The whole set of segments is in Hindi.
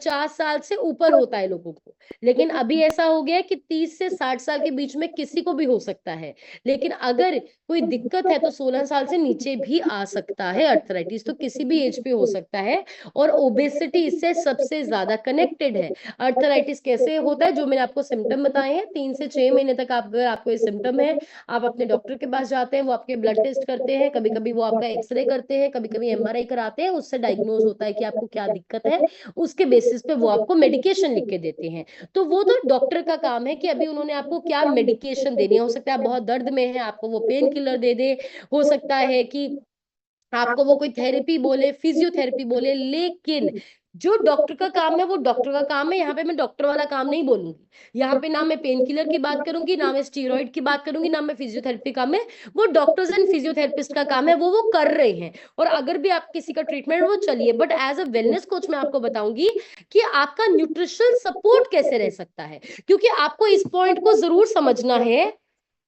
50 साल से ऊपर होता है लोगों को। लेकिन अभी ऐसा हो गया है कि 30 से 60 साल के बीच में किसी को भी हो सकता है। लेकिन अगर कोई दिक्कत है तो 16 साल से नीचे भी आ सकता है अर्थराइटिस, तो किसी भी एज पे हो सकता है। और ओबेसिटी इससे सबसे ज्यादा कनेक्टेड है। अर्थराइटिस कैसे होता है, जो मैंने आपको सिम्टम बताए हैं, 3 से 6 महीने तक आप, अगर आपको ये सिम्टम है, आप अपने डॉक्टर के पास जाते हैं, वो आपके ब्लड टेस्ट करते हैं, कभी कभी वो आपका एक्सरे करते हैं, कभी कभी एमआरआई कराते हैं, उससे डायग्नोज होता है कि आपको क्या दिक्कत है। उसके बेसिस पे वो आपको मेडिकेशन लिख के देते हैं। तो वो तो डॉक्टर का काम है कि अभी उन्होंने आपको क्या मेडिकेशन देनी है। हो सकता है आप बहुत दर्द में है, आपको वो पेन किलर दे दे। हो सकता है कि आपको वो कोई थेरेपी बोले, फिजियोथेरेपी बोले। लेकिन जो डॉक्टर का काम है वो डॉक्टर का काम है। यहाँ पे मैं डॉक्टर वाला काम नहीं बोलूंगी। यहाँ पे ना मैं पेन किलर की बात करूंगी, ना मैं स्टीरॉइड की बात करूंगी, ना मैं फिजियोथेरेपी का। मैं वो डॉक्टर्स एंड फिजियोथेरेपिस्ट का काम है, वो कर रहे हैं। और अगर भी आप किसी का ट्रीटमेंट वो चलिए, but as a wellness coach मैं आपको बताऊंगी कि आपका न्यूट्रिशनल सपोर्ट कैसे रह सकता है। क्योंकि आपको इस पॉइंट को जरूर समझना है,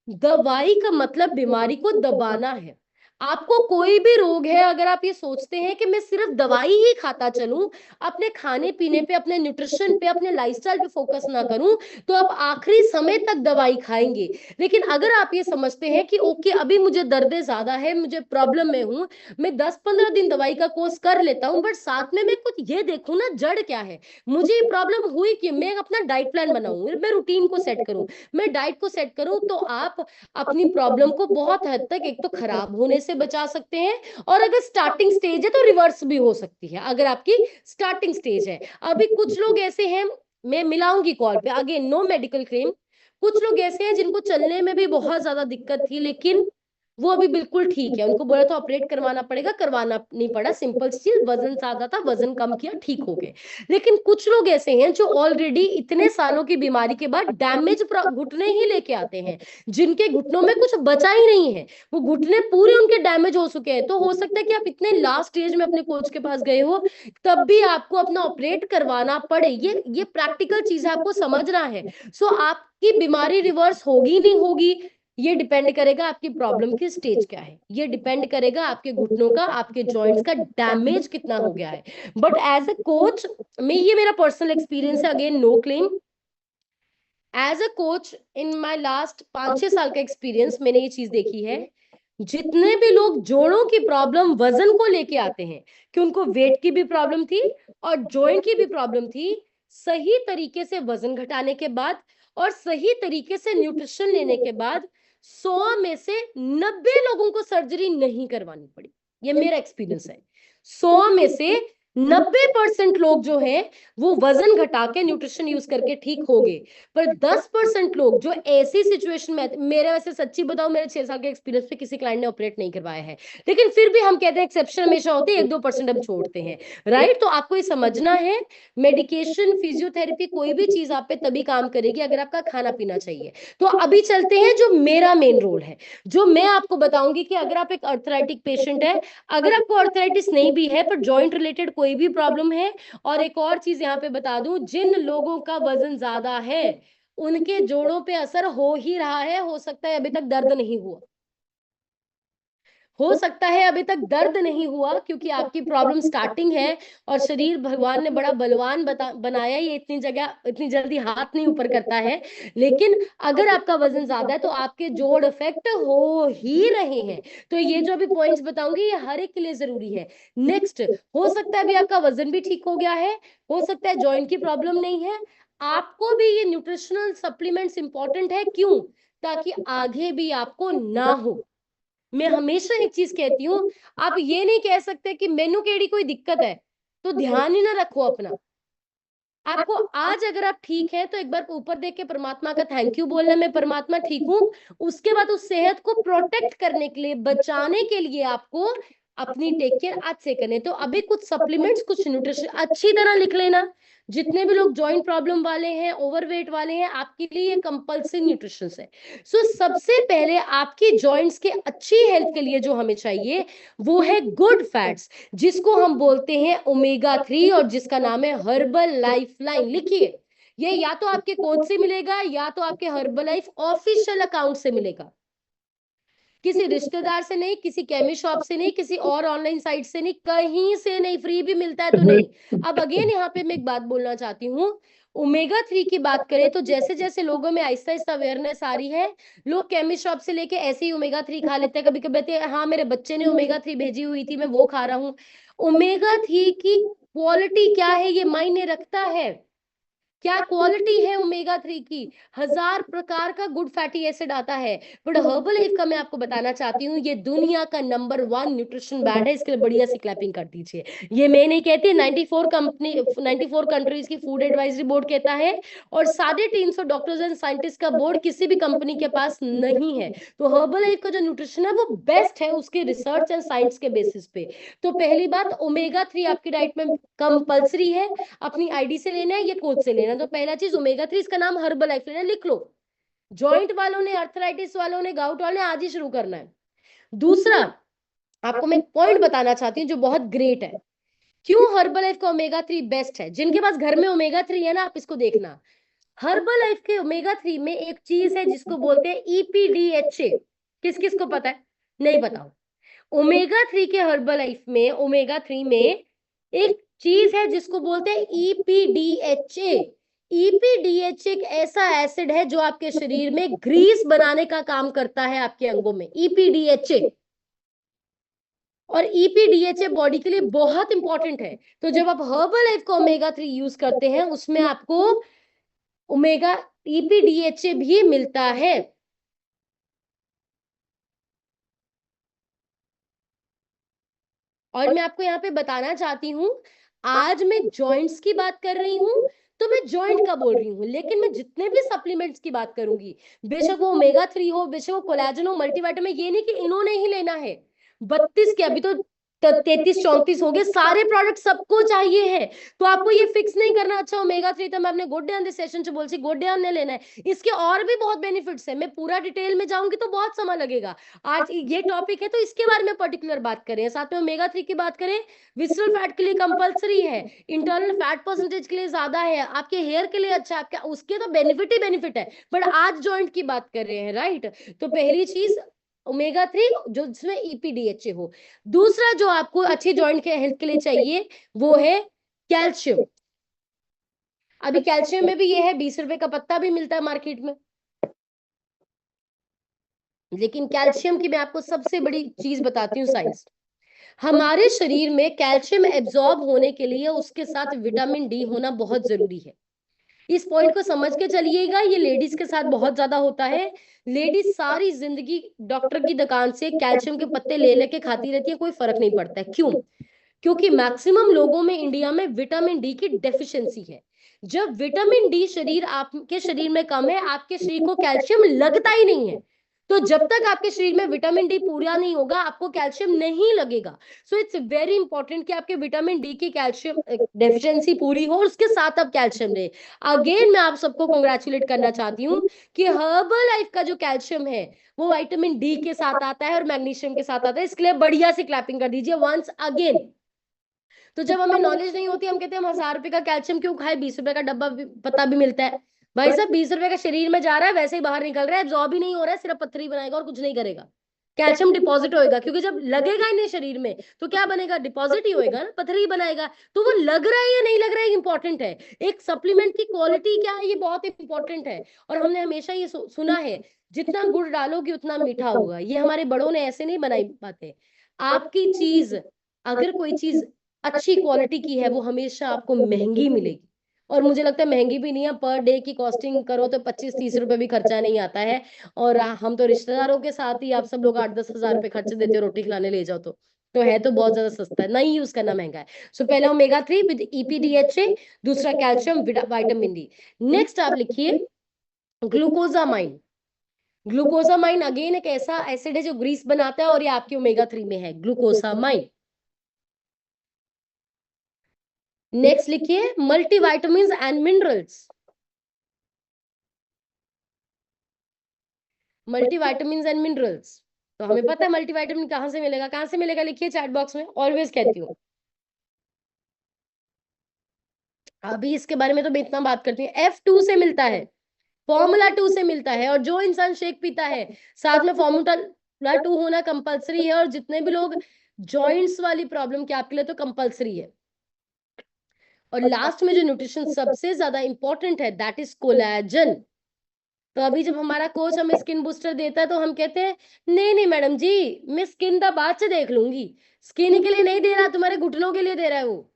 दवाई का मतलब बीमारी को दबाना है। आपको कोई भी रोग है, अगर आप ये सोचते हैं कि मैं सिर्फ दवाई ही खाता चलूं, अपने खाने पीने पे, अपने न्यूट्रिशन पे, अपने लाइफस्टाइल पे फोकस ना करूं, तो आप आखिरी समय तक दवाई खाएंगे। लेकिन अगर आप ये समझते हैं कि ओके अभी मुझे दर्द ज्यादा है, मुझे प्रॉब्लम में हूं, मैं 10-15 दिन दवाई का कोर्स कर लेता हूं, बट साथ में मैं कुछ ये देखूं ना जड़ क्या है, मुझे ये प्रॉब्लम हुई कि मैं अपना डाइट प्लान बनाऊं, मैं रूटीन को सेट करूं, मैं डाइट को सेट करूं, तो आप अपनी प्रॉब्लम को बहुत हद तक एक तो खराब होने से बचा सकते हैं। और अगर स्टार्टिंग स्टेज है तो रिवर्स भी हो सकती है, अगर आपकी स्टार्टिंग स्टेज है। अभी कुछ लोग ऐसे हैं, मैं मिलाऊंगी कॉल पे, आगे नो मेडिकल क्लेम। कुछ लोग ऐसे हैं जिनको चलने में भी बहुत ज्यादा दिक्कत थी, लेकिन वो अभी बिल्कुल ठीक है। उनको बोला तो ऑपरेट करवाना पड़ेगा, करवाना नहीं पड़ा, सिंपल चीज, वजन ज्यादा था, वजन कम किया, ठीक हो गए। लेकिन कुछ लोग ऐसे हैं जो ऑलरेडी इतने सालों की बीमारी के बाद डैमेज घुटने ही लेके आते हैं, जिनके घुटनों में कुछ बचा ही नहीं है, वो घुटने पूरे उनके डैमेज हो चुके हैं। तो हो सकता है कि आप इतने लास्ट स्टेज में अपने कोच के पास गए हो, तब भी आपको अपना ऑपरेट करवाना पड़े। ये प्रैक्टिकल चीज है, आपको समझना है। सो आपकी बीमारी रिवर्स होगी नहीं होगी, ये डिपेंड करेगा आपकी प्रॉब्लम की स्टेज क्या है, ये डिपेंड करेगा आपके घुटनों का, आपके जॉइंट्स का डैमेज कितना हो गया है। बट एज ए कोच, मैं, ये मेरा पर्सनल एक्सपीरियंस है, again no claim. As a coach, in my last 5-6 साल का एक्सपीरियंस, मैंने ये चीज देखी है, जितने भी लोग जोड़ों की प्रॉब्लम वजन को लेके आते हैं, कि उनको वेट की भी प्रॉब्लम थी और जॉइंट की भी प्रॉब्लम थी, सही तरीके से वजन घटाने के बाद और सही तरीके से न्यूट्रिशन लेने के बाद 100 में से 90 लोगों को सर्जरी नहीं करवानी पड़ी। ये मेरा एक्सपीरियंस है। 100 में से 90% लोग जो हैं वो वजन घटा के न्यूट्रिशन यूज करके ठीक हो गए। पर 10% लोग जो ऐसी सिचुएशन में, मेरे वैसे सच्ची बताओ, मेरे 6 साल के एक्सपीरियंस पे किसी क्लाइंट ने ऑपरेट नहीं करवाया है। लेकिन फिर भी हम कहते हैं एक्सेप्शन हमेशा होते हैं, 1-2% हम छोड़ते हैं। राइट, तो आपको ये समझना है, मेडिकेशन, फिजियोथेरेपी, कोई भी चीज आप पे तभी काम करेगी अगर आपका खाना पीना चाहिए। तो अभी चलते हैं जो मेरा मेन रोल है, जो मैं आपको बताऊंगी कि अगर आप एक अर्थराइटिक पेशेंट है, अगर आपको अर्थराइटिस नहीं भी है पर जॉइंट रिलेटेड कोई भी प्रॉब्लम है। और एक और चीज यहाँ पे बता दूं, जिन लोगों का वजन ज्यादा है उनके जोड़ों पे असर हो ही रहा है। हो सकता है अभी तक दर्द नहीं हुआ, हो सकता है अभी तक दर्द नहीं हुआ, क्योंकि आपकी प्रॉब्लम स्टार्टिंग है। और शरीर भगवान ने बड़ा बलवान बनाया, ये इतनी जगह इतनी जल्दी हाथ नहीं ऊपर करता है। लेकिन अगर आपका वजन ज्यादा है तो आपके जोड़ इफेक्ट हो ही रहे हैं। तो ये जो अभी पॉइंट्स बताऊंगी ये हर एक के लिए जरूरी है। नेक्स्ट, हो सकता है अभी आपका वजन भी ठीक हो गया है, हो सकता है जॉइंट की प्रॉब्लम नहीं है, आपको भी ये न्यूट्रिशनल सप्लीमेंट्स इंपॉर्टेंट है। क्यों? ताकि आगे भी आपको ना हो। मैं हमेशा एक चीज कहती हूँ, आप ये नहीं कह सकते कि मेनू केड़ी कोई दिक्कत है तो ध्यान ही ना रखो अपना। आपको आज अगर आप ठीक है तो एक बार ऊपर देख के परमात्मा का थैंक यू बोलना, मैं परमात्मा ठीक हूँ। उसके बाद उस सेहत को प्रोटेक्ट करने के लिए, बचाने के लिए आपको अपनी टेक केयर आज से करने। तो अभी कुछ सप्लीमेंट्स, कुछ न्यूट्रिशन अच्छी तरह लिख लेना। जितने भी लोग जॉइंट प्रॉब्लम वाले हैं, ओवरवेट वाले हैं, आपके लिए ये कंपल्सरी न्यूट्रिशन है। सो सबसे पहले आपकी जॉइंट्स के अच्छी हेल्थ के लिए जो हमें चाहिए वो है गुड फैट्स, जिसको हम बोलते हैं ओमेगा 3, और जिसका नाम है हर्बल लाइफ लाइन। लिखिए, ये या तो आपके कोच से मिलेगा या तो आपके हर्बल लाइफ ऑफिशियल अकाउंट से मिलेगा। किसी रिश्तेदार से नहीं, किसी केमिस्ट शॉप से नहीं, किसी और ऑनलाइन साइट से नहीं, कहीं से नहीं, फ्री भी मिलता है तो नहीं। अब अगेन यहाँ पे मैं एक बात बोलना चाहती हूँ, ओमेगा 3 की बात करें तो जैसे जैसे लोगों में आहिस्ता आहिस्ता अवेयरनेस आ रही है, लोग केमिस्ट शॉप से लेके ऐसे ही ओमेगा 3 खा लेते हैं। कभी कभी कहते हैं हाँ मेरे बच्चे ने ओमेगा 3 भेजी हुई थी मैं वो खा रहा हूँ। ओमेगा 3 की क्वालिटी क्या है ये मायने रखता है। क्या क्वालिटी है ओमेगा 3 की, 1000 प्रकार का गुड फैटी एसिड आता है। बट हर्बल लाइफ का मैं आपको बताना चाहती हूँ ये दुनिया का नंबर 1 न्यूट्रिशन ब्रांड है, इसके लिए बढ़िया सी क्लैपिंग कर दीजिए। ये मैं नहीं कहती, 94 कंट्रीज की फूड एडवाइजरी बोर्ड कहता है, और 350 डॉक्टर्स एंड साइंटिस्ट का बोर्ड किसी भी कंपनी के पास नहीं है। तो हर्बल लाइफ का जो न्यूट्रिशन है वो बेस्ट है उसके रिसर्च एंड साइंस के बेसिस पे। तो पहली बात, ओमेगा 3 आपकी डाइट में कंपल्सरी है, अपनी आईडी से लेना है या कोच से लेना है। तो पहला चीज ओमेगा 3, इसका नाम हर्बल लाइफ लेना है, लिख लो। जॉइंट वालों ने, अर्थराइटिस वालों ने, गाउट वालों ने आज ही शुरू करना है। दूसरा, आपको मैं पॉइंट बताना चाहती हूँ जो बहुत ग्रेट है, क्यों हर्बल लाइफ का ओमेगा 3 बेस्ट है। जिनके पास घर में ओमेगा 3 है ना, आप इसको देखना, हर्बल लाइफ के ओमेगा 3 में एक चीज है जिसको बोलते हैं ईपीडीएचए। किस किस को पता है, नहीं बताओ। ओमेगा 3 के हर्बल लाइफ में, ओमेगा 3 में एक चीज है जिसको बोलते हैं ईपीडीएचए। ईपीडीएचए एक ऐसा एसिड है जो आपके शरीर में ग्रीस बनाने का काम करता है, आपके अंगों में ईपीडीएचए। और ईपीडीएचए बॉडी के लिए बहुत इंपॉर्टेंट है। तो जब आप हर्बल लाइफ का ओमेगा 3 यूज करते हैं उसमें आपको ओमेगा ईपीडीएचए भी मिलता है। और मैं आपको यहाँ पे बताना चाहती हूँ, आज मैं जॉइंट्स की बात कर रही हूँ तो मैं जॉइंट का बोल रही हूँ, लेकिन मैं जितने भी सप्लीमेंट्स की बात करूंगी, बेशक वो ओमेगा 3 हो, बेशक वो कोलेजन हो, मल्टीविटामिन, ये नहीं कि इन्होंने ही लेना है। 32 के अभी तो 33 34 हो गए, सारे प्रोडक्ट सबको चाहिए है। तो आपको ये फिक्स नहीं करना अच्छा ओमेगा 3 तो मैं अपने गोड्यान दे सेशन से बोल सी गोड्यान ने लेना है। इसके और भी बहुत बेनिफिट्स है, मैं पूरा डिटेल में जाऊंगी तो बहुत समय लगेगा। आज ये टॉपिक है तो इसके बारे में पर्टिकुलर बात करें, साथ में ओमेगा 3 की बात करें। विसरल फैट के लिए कंपलसरी है, इंटरनल फैट परसेंटेज के लिए ज्यादा है, आपके हेयर के लिए अच्छा है, आपके उसके तो बेनिफिट ही बेनिफिट है। बट आज जॉइंट की बात कर रहे हैं, राइट। तो पहली चीज ओमेगा 3 जो जिसमें ईपीडीएचए हो। दूसरा जो आपको अच्छी जॉइंट के हेल्थ के लिए चाहिए वो है कैल्शियम। अभी कैल्शियम में भी ये है, 20 रुपए का पत्ता भी मिलता है मार्केट में। लेकिन कैल्शियम की मैं आपको सबसे बड़ी चीज बताती हूँ, साइंस। हमारे शरीर में कैल्शियम एब्जॉर्ब होने के लिए उसके साथ विटामिन डी होना बहुत जरूरी है। इस पॉइंट को समझ के चलिएगा, ये लेडीज के साथ बहुत ज्यादा होता है। लेडीज सारी जिंदगी डॉक्टर की दुकान से कैल्शियम के पत्ते ले लेके खाती रहती है, कोई फर्क नहीं पड़ता है। क्यों? क्योंकि मैक्सिमम लोगों में इंडिया में विटामिन डी की डेफिशिएंसी है। जब विटामिन डी शरीर आपके शरीर में कम है, आपके शरीर को कैल्शियम लगता ही नहीं है। तो जब तक आपके शरीर में विटामिन डी पूरा नहीं होगा आपको कैल्शियम नहीं लगेगा। सो इट्स वेरी इंपॉर्टेंट कि आपके विटामिन डी की कैल्शियम डेफिशिएंसी पूरी हो, उसके साथ आप कैल्शियम ले। अगेन मैं आप सबको कॉन्ग्रेचुलेट करना चाहती हूँ कि हर्बल लाइफ का जो कैल्शियम है वो विटामिन डी के साथ आता है और मैग्नीशियम के साथ आता है। इसके लिए बढ़िया से क्लैपिंग कर दीजिए वंस अगेन। तो जब हमें नॉलेज नहीं होती हम कहते हैं हम 1000 रुपए का कैल्शियम क्यों खाए, 20 रुपए का डब्बा भी, पता भी मिलता है। भाई साहब 20 रुपए का शरीर में जा रहा है, वैसे ही बाहर निकल रहा है, एब्जॉर्ब ही नहीं हो रहा है, सिर्फ पत्थर ही बनाएगा और कुछ नहीं करेगा। कैल्शियम डिपॉजिट होएगा, क्योंकि जब लगेगा ही नहीं शरीर में तो क्या बनेगा, डिपॉजिट ही होएगा ना, पत्थर ही बनाएगा। तो वो लग रहा है या नहीं लग रहा है इंपॉर्टेंट है। एक सप्लीमेंट की क्वालिटी क्या है ये बहुत इंपॉर्टेंट है। और हमने हमेशा ये सुना है, जितना गुड़ डालोगे उतना मीठा होगा, ये हमारे बड़ों ने ऐसे नहीं बनाई बातें। आपकी चीज, अगर कोई चीज अच्छी क्वालिटी की है वो हमेशा आपको महंगी मिलेगी। और मुझे लगता है महंगी भी नहीं है, पर डे की कॉस्टिंग करो तो 25 30 रुपए भी खर्चा नहीं आता है। और हम तो रिश्तेदारों के साथ ही आप सब लोग 8 10 हज़ार रुपए खर्च देते हो रोटी खिलाने ले जाओ तो है तो बहुत ज्यादा सस्ता है, नहीं यूज करना महंगा है। सो पहला ओमेगा 3 विद ईपीडीएचए, दूसरा कैल्शियम विटामिन डी। नेक्स्ट आप लिखिए ग्लूकोजामाइन। ग्लूकोजामाइन अगेन एक ऐसा एसिड है जो ग्रीस बनाता है और ये आपके ओमेगा 3 में है, ग्लूकोसामाइन। नेक्स्ट लिखिए multivitamin and minerals. Multivitamin and minerals, तो हमें पता है मल्टीविटामिन कहां से मिलेगा, कहां से मिलेगा, लिखिए चैट बॉक्स में, ऑलवेज कहती हूँ। अभी इसके बारे में तो मैं इतना बात करती हूँ, F2 से मिलता है, फॉर्मूला 2 से मिलता है। और जो इंसान शेक पीता है साथ में फॉर्मूला फॉर्मूला 2 होना कंपलसरी है, और जितने भी लोग जॉइंट्स वाली प्रॉब्लम के आपके लिए तो कंपलसरी है। और लास्ट में जो न्यूट्रिशन सबसे ज्यादा इंपॉर्टेंट है दैट इज कोलेजन। तो अभी जब हमारा कोच हमें स्किन बूस्टर देता है तो हम कहते हैं नहीं नहीं मैडम जी, मैं स्किन का बाद से देख लूंगी, स्किन के लिए नहीं दे रहा, तुम्हारे घुटनों के लिए दे रहा है वो।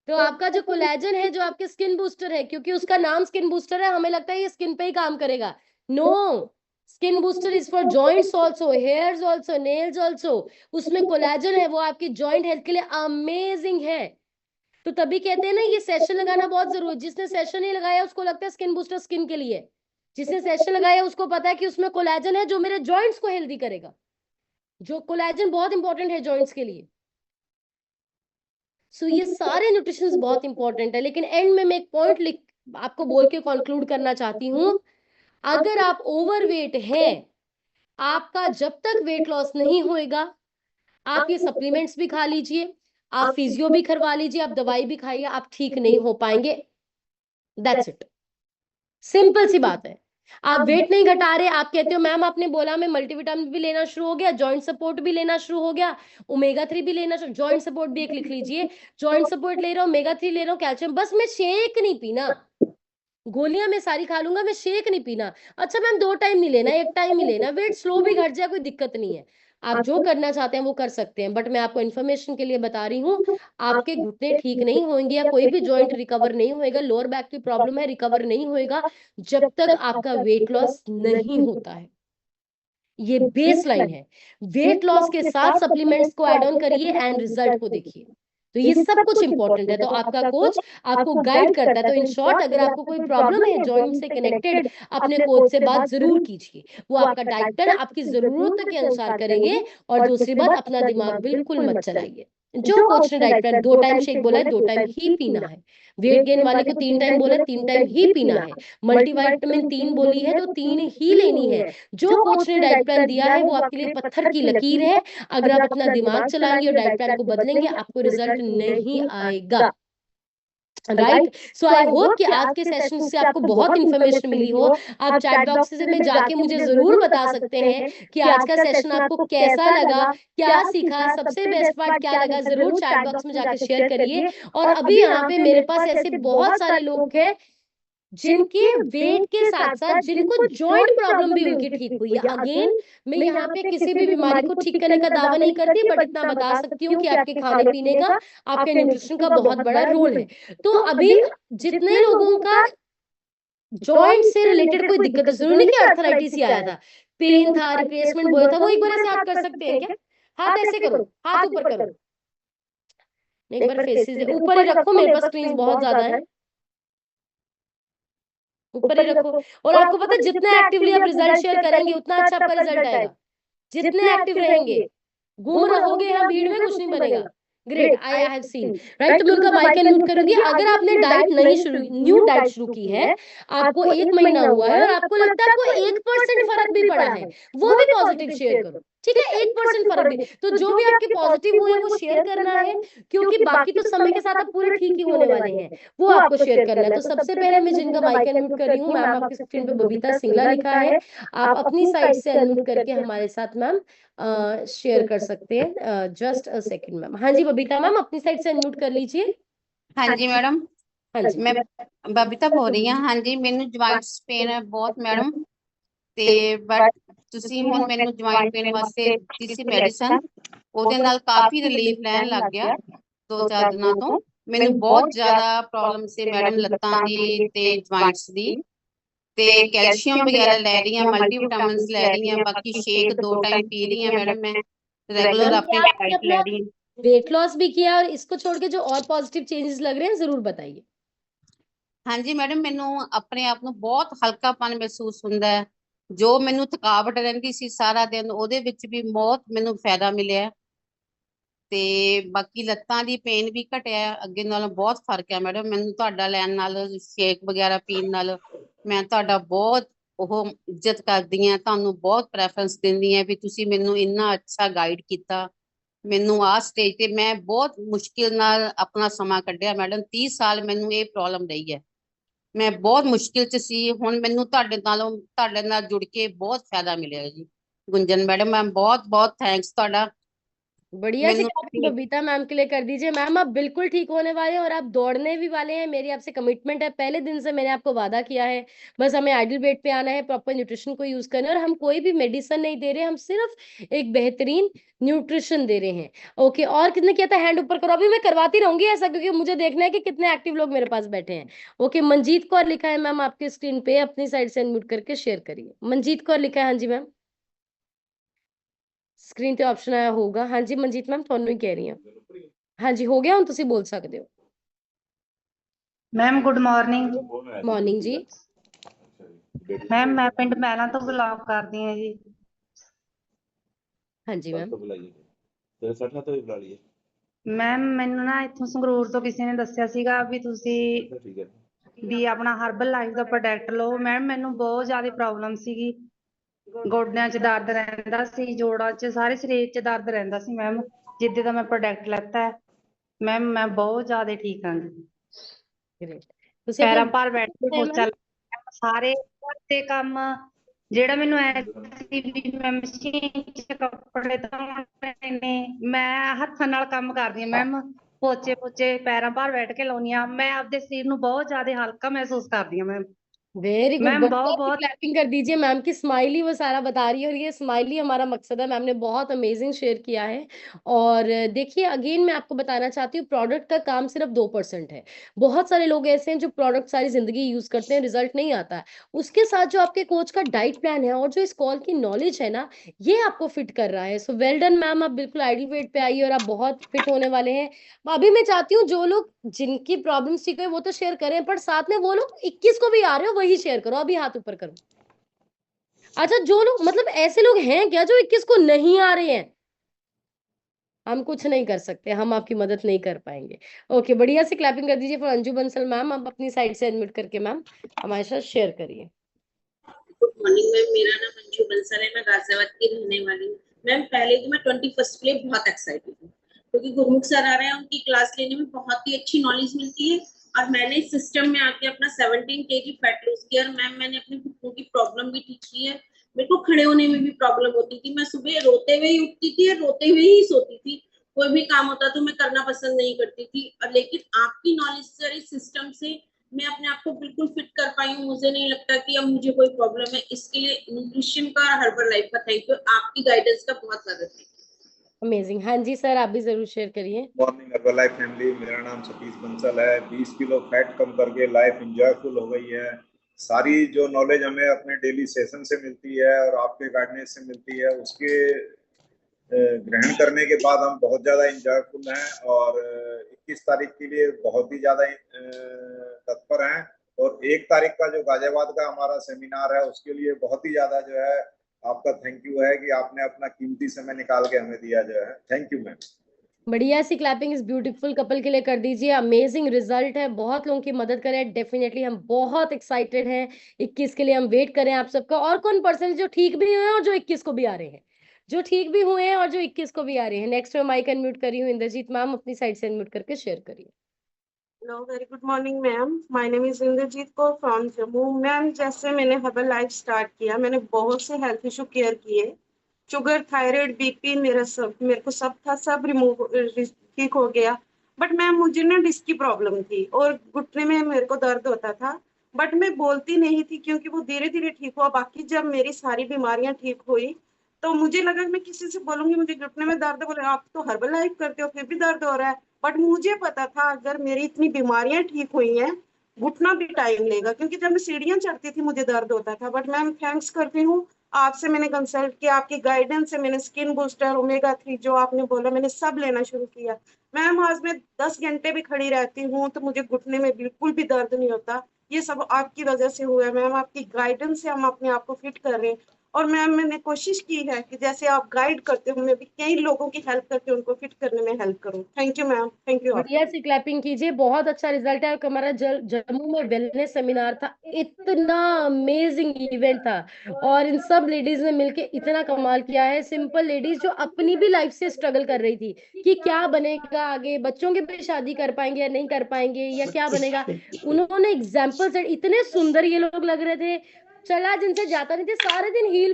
तो आपका जो कोलेजन है, जो आपके स्किन बूस्टर है, क्योंकि उसका नाम स्किन बूस्टर है, हमें लगता है ये स्किन पे ही काम करेगा। No, skin booster is for joints also, hairs also, nails also. उसमें कोलेजन है, वो आपकी जॉइंट हेल्थ के लिए अमेजिंग है। तो तभी कहते हैं ना ये सेशन लगाना बहुत जरूरी है। जिसने सेशन नहीं लगाया उसको लगता है स्किन बूस्टर स्किन के लिए, जिसने सेशन लगाया उसको पता है कि उसमें कोलेजन है जो मेरे जॉइंट्स को हेल्दी करेगा। जो कोलेजन बहुत इंपॉर्टेंट है जॉइंट्स के लिए। सो ये सारे न्यूट्रिशन बहुत इंपॉर्टेंट है। लेकिन एंड में मैं एक पॉइंट लिख आपको बोल के कंक्लूड करना चाहती हूँ, अगर आप ओवरवेट हैं, आपका जब तक वेट लॉस नहीं होएगा, आप ये सप्लीमेंट्स भी खा लीजिए, आप फिजियो भी करवा लीजिए, आप दवाई भी खाइए, आप ठीक नहीं हो पाएंगे। दैट्स इट, सिंपल सी बात है। आप वेट नहीं घटा रहे, आप कहते हो मैम आपने बोला मैं मल्टीविटामिन भी लेना शुरू हो गया, जॉइंट सपोर्ट भी लेना शुरू हो गया, ओमेगा 3 भी लेना शुरू, जॉइंट सपोर्ट भी एक लिख लीजिए, जॉइंट सपोर्ट ले रहा हूं, ओमेगा 3 ले रहा हूं, कैल्शियम, बस मैं शेक नहीं पीना, गोलियां मैं सारी खा लूंगा, मैं शेक नहीं पीना। अच्छा मैम 2 टाइम नहीं लेना, 1 टाइम ही लेना, वेट स्लो भी घट जाए कोई दिक्कत नहीं है, आप जो करना चाहते हैं वो कर सकते हैं। बट मैं आपको इन्फॉर्मेशन के लिए बता रही हूँ, आपके घुटने ठीक नहीं होंगे या कोई भी जॉइंट रिकवर नहीं होएगा, लोअर बैक की प्रॉब्लम है रिकवर नहीं होएगा जब तक आपका वेट लॉस नहीं होता है। ये बेस लाइन है। वेट लॉस के साथ सप्लीमेंट्स को ऐड ऑन करिए एंड रिजल्ट को देखिए। तो ये सब कुछ इंपॉर्टेंट है। तो आपका कोच आपको गाइड करता है। तो इन शॉर्ट, अगर आपको कोई प्रॉब्लम है जॉइंट से कनेक्टेड, अपने कोच से बात जरूर कीजिए, वो आपका डाइट प्लान आपकी जरूरत के अनुसार करेंगे। और दूसरी बात, अपना दिमाग बिल्कुल मत चलाइए। जो कोच ने डाइट प्लान 2 टाइम शेक बोला है, 2 टाइम ही पीना है। वेट गेन वाले को 3 टाइम बोला है, 3 टाइम ही पीना है। मल्टीविटामिन 3 बोली है तो 3 ही लेनी है। जो कोच ने डाइट प्लान दिया है वो आपके लिए पत्थर की लकीर है। अगर आप अपना दिमाग चलाएंगे और डाइट प्लान को बदलेंगे, आपको रिजल्ट नहीं आएगा। राइट। सो आई होप कि आज के सेशन से आपको बहुत इंफॉर्मेशन मिली हो। आप चैट बॉक्स में जाके मुझे जरूर बता सकते हैं कि आज का सेशन आपको कैसा लगा, क्या सीखा, सबसे बेस्ट पार्ट क्या लगा, जरूर चैट बॉक्स में जाके शेयर करिए। और अभी यहाँ पे मेरे पास ऐसे बहुत सारे लोग हैं जिनके वेट के साथ साथ जिनको जॉइंट प्रॉब्लम भी उनकी ठीक हुई है। अगेन, मैं यहाँ पे किसी भी बीमारी को ठीक करने का दावा नहीं करती, बट इतना बता सकती हूँ कि आपके खाने पीने का, आपके न्यूट्रिशन का बहुत बड़ा रोल है। तो अभी जितने लोगों का जॉइंट से रिलेटेड कोई दिक्कत है, जरूरी नहीं कि अर्थराइटिस ही आया था, पेन था, रिप्लेसमेंट बोला था, वो एक बार ऐसे हाथ कर सकते हैं क्या? हाथ ऐसे करो, हाथ ऊपर करो, एक बार फेसेस ऊपर ही रखो, मेरे पास स्क्रीन बहुत ज्यादा है, ऊपर ही रखो। और आपको पता है जितना एक्टिवली आप रिजल्ट शेयर करेंगे उतना अच्छा आपका रिजल्ट आएगा। जितने एक्टिव रहेंगे, गुम रहोगे यहाँ भीड़ में, कुछ नहीं बनेगा। Great, I have seen. Right, तो मैं उनका माइक म्यूट करूंगी। अगर आपने डाइट न्यू डाइट शुरू की है, आपको 1 महीना हुआ है और आपको लगता है आपको 1% फर्क भी पड़ा है, वो भी पॉजिटिव शेयर करो, ठीक है? 1% फर्क भी, तो जो भी आपके पॉजिटिव हुए वो शेयर करना है, क्योंकि बाकी तो समय के साथ आप पूरे ठीक ही होने वाले हैं, वो आपको शेयर करना है। तो सबसे पहले मैं जिनका माइक अनम्यूट कर रही हूँ, मैम आपकी स्क्रीन पे बबीता सिंगला लिखा है, आप अपनी साइड से अनम्यूट करके हमारे साथ मैम शेयर कर सकते हैं। Just a second ma'am. हाँ जी बबीता मैम, अपनी साइड से अनम्यूट कर लीजिए। हाँ जी मैडम, हाँ जी, मैं बबीता बोल रही ਹਾਂ। ਹਾਂਜੀ ਮੈਨੂੰ ਜੁਆਇੰਟਸ ਪੇਨ ਹੈ ਬਹੁਤ ਮੈਡਮ, ਤੇ ਬਟ ਤੁਸੀਂ ਹੁਣ ਮੈਨੂੰ ਜੁਆਇੰਟ ਪੇਨ ਵਾਸਤੇ ਦਿੱਤੀ ਸੀ ਮੈਡੀਸਨ, ਉਹਦੇ ਨਾਲ ਕਾਫੀ ਰਿਲੀਫ ਲੈਣ ਲੱਗ ਗਿਆ 2-4 ਦਿਨਾਂ ਤੋਂ। ਮੈਨੂੰ ਬਹੁਤ ਜ਼ਿਆਦਾ ਪ੍ਰੋਬਲਮ ਸੀ ਮੈਡਮ ਲੱਤਾਂ ਦੀ ਤੇ ਜੁਆਇੰਟਸ ਦੀ, ਤੇ ਕੈਲਸ਼ੀਅਮ ਵਗੈਰਾ ਲੈ ਰਹੀ ਹਾਂ, ਮਲਟੀਵਿਟਾਮਿਨਸ ਲੈ ਰਹੀ ਹਾਂ, ਬਾਕੀ ਸ਼ੇਕ 2 टाइम पी रही ਹਾਂ मैडम, मैं रेगुलर अपनी डाइट ले रही हूँ। वेट लॉस भी किया और इसको छोड़ के जो और पॉजिटिव चेंजेस लग रहे हैं जरूर बताइए। ਹਾਂਜੀ ਮੈਡਮ, ਮੈਨੂੰ ਆਪਣੇ ਆਪ ਨੂੰ ਬਹੁਤ ਹਲਕਾਪਨ ਮਹਿਸੂਸ ਹੁੰਦਾ ਹੈ। ਜੋ ਮੈਨੂੰ ਥਕਾਵਟ ਰਹਿੰਦੀ ਸੀ ਸਾਰਾ ਦਿਨ, ਉਹਦੇ ਵਿੱਚ ਵੀ ਬਹੁਤ ਮੈਨੂੰ ਫਾਇਦਾ ਮਿਲਿਆ, ਤੇ ਬਾਕੀ ਲੱਤਾਂ ਦੀ ਪੇਨ ਵੀ ਘਟਿਆ, ਅੱਗੇ ਨਾਲੋਂ ਬਹੁਤ ਫਰਕ ਹੈ ਮੈਡਮ। ਮੈਨੂੰ ਤੁਹਾਡਾ ਲੈਣ ਨਾਲ, ਸ਼ੇਕ ਵਗੈਰਾ ਪੀਣ ਨਾਲ, ਮੈਂ ਤੁਹਾਡਾ ਬਹੁਤ ਉਹ ਇੱਜ਼ਤ ਕਰਦੀ ਹਾਂ, ਤੁਹਾਨੂੰ ਬਹੁਤ ਪ੍ਰੈਫਰੈਂਸ ਦਿੰਦੀ ਹਾਂ ਵੀ ਤੁਸੀਂ ਮੈਨੂੰ ਇੰਨਾ ਅੱਛਾ ਗਾਈਡ ਕੀਤਾ। ਮੈਨੂੰ ਆ ਸਟੇਜ ਤੇ ਮੈਂ ਬਹੁਤ ਮੁਸ਼ਕਿਲ ਨਾਲ ਆਪਣਾ ਸਮਾਂ ਕੱਢਿਆ ਮੈਡਮ, 30 ਸਾਲ ਮੈਨੂੰ ਇਹ ਪ੍ਰੋਬਲਮ ਰਹੀ ਹੈ, ਮੈਂ ਬਹੁਤ ਮੁਸ਼ਕਿਲ ਚ ਸੀ। ਹੁਣ ਮੈਨੂੰ ਤੁਹਾਡੇ ਨਾਲ ਜੁੜ ਕੇ ਬਹੁਤ ਫਾਇਦਾ ਮਿਲਿਆ ਜੀ। गुंजन मैडम मैम बहुत बहुत थैंक्स ਤੁਹਾਡਾ बढ़िया से ਮੈਨੂੰ क्लैपिंग ਤੁਸੀਂ बबीता मैम के लिए कर दीजिए। मैम आप बिल्कुल ठीक होने वाले हैं और आप दौड़ने भी वाले हैं। मेरी आपसे कमिटमेंट है, पहले दिन से मैंने आपको वादा किया है। बस हमें आइडल वेट पे आना है, प्रॉपर न्यूट्रिशन को यूज करना है, और हम कोई भी मेडिसिन नहीं दे रहे, हम सिर्फ एक बेहतरीन न्यूट्रिशन दे रहे हैं। ओके, और कितने किया था? हैंड ऊपर करो। अभी मैं करवाती रहूंगी ऐसा, क्योंकि मुझे देखना है कि कितने एक्टिव लोग मेरे पास बैठे हैं। ओके, मनजीत कौर लिखा है मैम आपके स्क्रीन पे, अपनी साइड से अनम्यूट करके शेयर करिए। मनजीत कौर लिखा है, हाँ जी मैम, स्क्रीन ਤੇ ਆਪਸ਼ਨ ਆਇਆ ਹੋਊਗਾ। ਹਾਂਜੀ ਮਨਜੀਤ ਮੈਮ, ਤੁਹਾਨੂੰ ਹੀ ਕਹਿ ਰਹੀ ਹਾਂ। ਹਾਂਜੀ ਹੋ ਗਿਆ, ਹੁਣ ਤੁਸੀਂ ਬੋਲ ਸਕਦੇ ਹੋ। Ma'am good morning. ਮਾਰਨਿੰਗ ਜੀ। ਮੈਮ ਮੈਂ ਪਿੰਡ ਮਹਿਲਾਂ ਤੋਂ ਬਿਲੋਂਗ ਕਰਦੀ ਹਾਂ ਜੀ। ਹਾਂਜੀ ਮੈਮ। ਮੈਮ ਮੈਨੂੰ ਨਾ ਇੱਥੋਂ ਸੰਗਰੂਰ ਤੋਂ ਕਿਸੇ ਨੇ ਦੱਸਿਆ ਸੀਗਾ ਵੀ ਤੁਸੀਂ ਵੀ ਆਪਣਾ ਹਰਬਲ ਲਾਈਫ ਦਾ ਪ੍ਰੋਡਕਟ ਲਓ। ਮੈਮ ਮੈਨੂੰ ਬਹੁਤ ਜ਼ਿਆਦਾ ਪ੍ਰੋਬਲਮ ਸੀਗੀ, ਗੋਡਿਆਂ 'ਚ ਦਰਦ ਰਹਿੰਦਾ ਸੀ, ਜੋੜਾਂ 'ਚ, ਸਾਰੇ ਸਰੀਰ 'ਚ ਦਰਦ ਰਹਿੰਦਾ ਸੀ। ਮੈਮ ਜਿੱਦੇ ਦਾ ਮੈਂ ਪ੍ਰੋਡਕਟ ਲੈਤਾ ਹੈ ਮੈਮ ਮੈਂ ਬਹੁਤ ਜ਼ਿਆਦਾ ਠੀਕ ਹਾਂ ਜੀ। ग्रेट। ਤੁਸੀਂ ਪੈਰਾਂ ਆਪਣਾ ਭਾਰ ਬੈਠ ਕੇ ਪੋਚਾ ਲਾਇਆ, ਸਾਰੇ ਘਰ ਦੇ ਕੰਮ ਜਿਹੜਾ ਮੈਨੂੰ ਐ ਸੀ ਵੀ ਮੈਂ ਮਸ਼ੀਨ 'ਚ ਕੱਪੜੇ ਧੋਣੇ ਨੇ, ਮੈਂ ਹੱਥਾਂ ਨਾਲ ਕੰਮ ਕਰਦੀ ਹਾਂ ਮੈਮ। ਪੋਚੇ ਪੈਰਾਂ ਭਾਰ ਬੈਠ ਕੇ ਲਾਉਣੀ ਆ। ਮੈਂ ਆਪਦੇ ਸਰੀਰ ਨੂੰ बहुत ज्यादा हल्का महसूस करती हूँ मैम। वेरी गुड, मैम बढ़िया बहुत से बहुत क्लैपिंग कर दीजिए। मैम की स्माइली वो सारा बता रही है, और ये स्माइली हमारा मकसद है। मैम ने बहुत अमेजिंग शेयर किया है। और देखिए, अगेन मैं आपको बताना चाहती हूँ, प्रोडक्ट का काम सिर्फ 2% है। बहुत सारे लोग ऐसे हैं जो प्रोडक्ट सारी जिंदगी यूज करते हैं, रिजल्ट नहीं आता है। उसके साथ जो आपके कोच का डाइट प्लान है और जो इस कॉल की नॉलेज है ना, ये आपको फिट कर रहा है। सो वेल डन मैम, आप बिल्कुल आइडियल वेट पे आइए और आप बहुत फिट होने वाले हैं। अभी मैं चाहती हूँ जो लोग जिनकी प्रॉब्लम ठीक है वो तो शेयर करें, पर साथ में वो लोग 21 को भी आ रहे हो वही शेयर करो। अभी हाथ ऊपर करो। अच्छा, जो लोग मतलब ऐसे लोग हैं क्या जो 21 को नहीं आ रहे हैं? हम कुछ नहीं कर सकते, हम आपकी मदद नहीं कर पाएंगे। ओके, बढ़िया से क्लैपिंग कर दीजिए फॉर अंजू बंसल मैम। आप अपनी साइड से एडमिट करके मैम हमारे साथ शेयर करिए। गुड मॉर्निंग मैम, मेरा नाम अंजू बंसल है, मैं गाजियाबाद की रहने वाली हूँ। मैम पहले तो मैं 21st के लिए बहुत एक्साइटेड हूँ, क्योंकि गुरमुख सर आ रहे हैं, उनकी क्लास लेने में बहुत ही अच्छी नॉलेज मिलती है। और मैंने इस सिस्टम में आके अपना 17 kg फैट लूज किया। और मैम मैंने अपने घुटनों की प्रॉब्लम भी ठीक की है। मेरे को खड़े होने में भी प्रॉब्लम होती थी, मैं सुबह रोते हुए ही उठती थी और रोते हुए ही सोती थी। कोई भी काम होता तो मैं करना पसंद नहीं करती थी। और लेकिन आपकी नॉलेज से, इस सिस्टम से मैं अपने आप को बिल्कुल फिट कर पाई हूँ। मुझे नहीं लगता कि अब मुझे कोई प्रॉब्लम है। इसके लिए न्यूट्रिशन का और हर्बल लाइफ का थैंक यू। आपकी गाइडेंस का बहुत ज्यादा थैंक यू। अमेजिंग। हाँ जी सर, आप भी जरूर शेयर करिए। मॉर्निंग हर्बल लाइफ फैमिली, मेरा नाम सतीश बंसल है। 20 किलो फैट कम करके लाइफ इंजॉयफुल हो गई है। सारी जो नॉलेज हमें अपने डेली सेशन से मिलती है और आपके गाइडेंस से मिलती है, उसके ग्रहण करने के बाद हम बहुत ज़्यादा इंजॉयफुल हैं और 21 तारीख के लिए बहुत ही ज़्यादा तत्पर हैं। और 1 तारीख का जो गाजियाबाद का हमारा सेमिनार है, उसके लिए बहुत ही ज़्यादा जो है आपका थैंक यू है कि आपने अपना कीमती समय निकाल के हमें दिया जो है। Thank you ma'am. बढ़िया सी क्लैपिंग इस ब्यूटीफुल कपल के लिए कर दीजिए। अमेजिंग रिजल्ट है, बहुत लोगों की मदद करें। डेफिनेटली हम बहुत एक्साइटेड हैं 21 के लिए। हम वेट करें आप सबका। और कौन पर्सन जो ठीक भी हुए हैं और जो 21 को भी आ रहे हैं, जो ठीक भी हुए हैं और जो 21 को भी आ रहे हैं। नेक्स्ट में माइक अनम्यूट करी हूँ इंद्रजीत मैम, अपनी साइड से अनम्यूट करके शेयर करिए। Hello, very good morning ma'am. My name is Indrajeet Kaur from Jammu. Ma'am जैसे मैंने हर्बल लाइफ स्टार्ट किया, मैंने बहुत से हेल्थ इशू केयर किए। शुगर, थायराइड, बीपी, मेरे को सब था, सब रिमूव ठीक हो गया। बट मैम मुझे ना डिस्क की प्रॉब्लम थी और घुटने में मेरे को दर्द होता था, बट मैं बोलती नहीं थी क्योंकि वो धीरे धीरे ठीक हुआ। बाकी जब मेरी सारी बीमारियां ठीक हुई तो मुझे लगा मैं किसी से बोलूंगी मुझे घुटने में दर्द, बोले आप तो हर्बल लाइफ करते हो फिर भी दर्द हो रहा है। बट मुझे पता था अगर मेरी इतनी बीमारियां ठीक हुई हैं, घुटना भी टाइम लेगा, क्योंकि जब मैं सीढ़ियां चढ़ती थी मुझे दर्द होता था। बट मैम थैंक्स करती हूँ, आपसे मैंने कंसल्ट किया, आपकी गाइडेंस से मैंने स्किन बूस्टर, ओमेगा 3 जो आपने बोला मैंने सब लेना शुरू किया। मैम आज मैं 10 घंटे भी खड़ी रहती हूँ तो मुझे घुटने में बिल्कुल भी दर्द नहीं होता। ये सब आपकी वजह से हुआ है मैम, आपकी गाइडेंस से हम अपने आप को फिट कर रहे हैं। और मैम मैंने कोशिश की है कि जैसे आप गाइड करते हो मैं भी कई लोगों की हेल्प करके उनको फिट करने में हेल्प करूं। Thank you ma'am, thank you. बढ़िया सी क्लैपिंग कीजिए। बहुत अच्छा रिजल्ट है। हमारा जम्मू में वेलनेस सेमिनार था, इतना अमेजिंग इवेंट था और इन सब लेडीज ने मिलके इतना कमाल किया है। सिंपल लेडीज जो अपनी भी लाइफ से स्ट्रगल कर रही थी कि क्या बनेगा आगे, बच्चों की भी शादी कर पाएंगे या नहीं कर पाएंगे या क्या बनेगा, उन्होंने एग्जाम्पल सेट। इतने सुंदर ये लोग लग रहे थे, चला जिनसे जाता नहीं थे, सारे दिन हील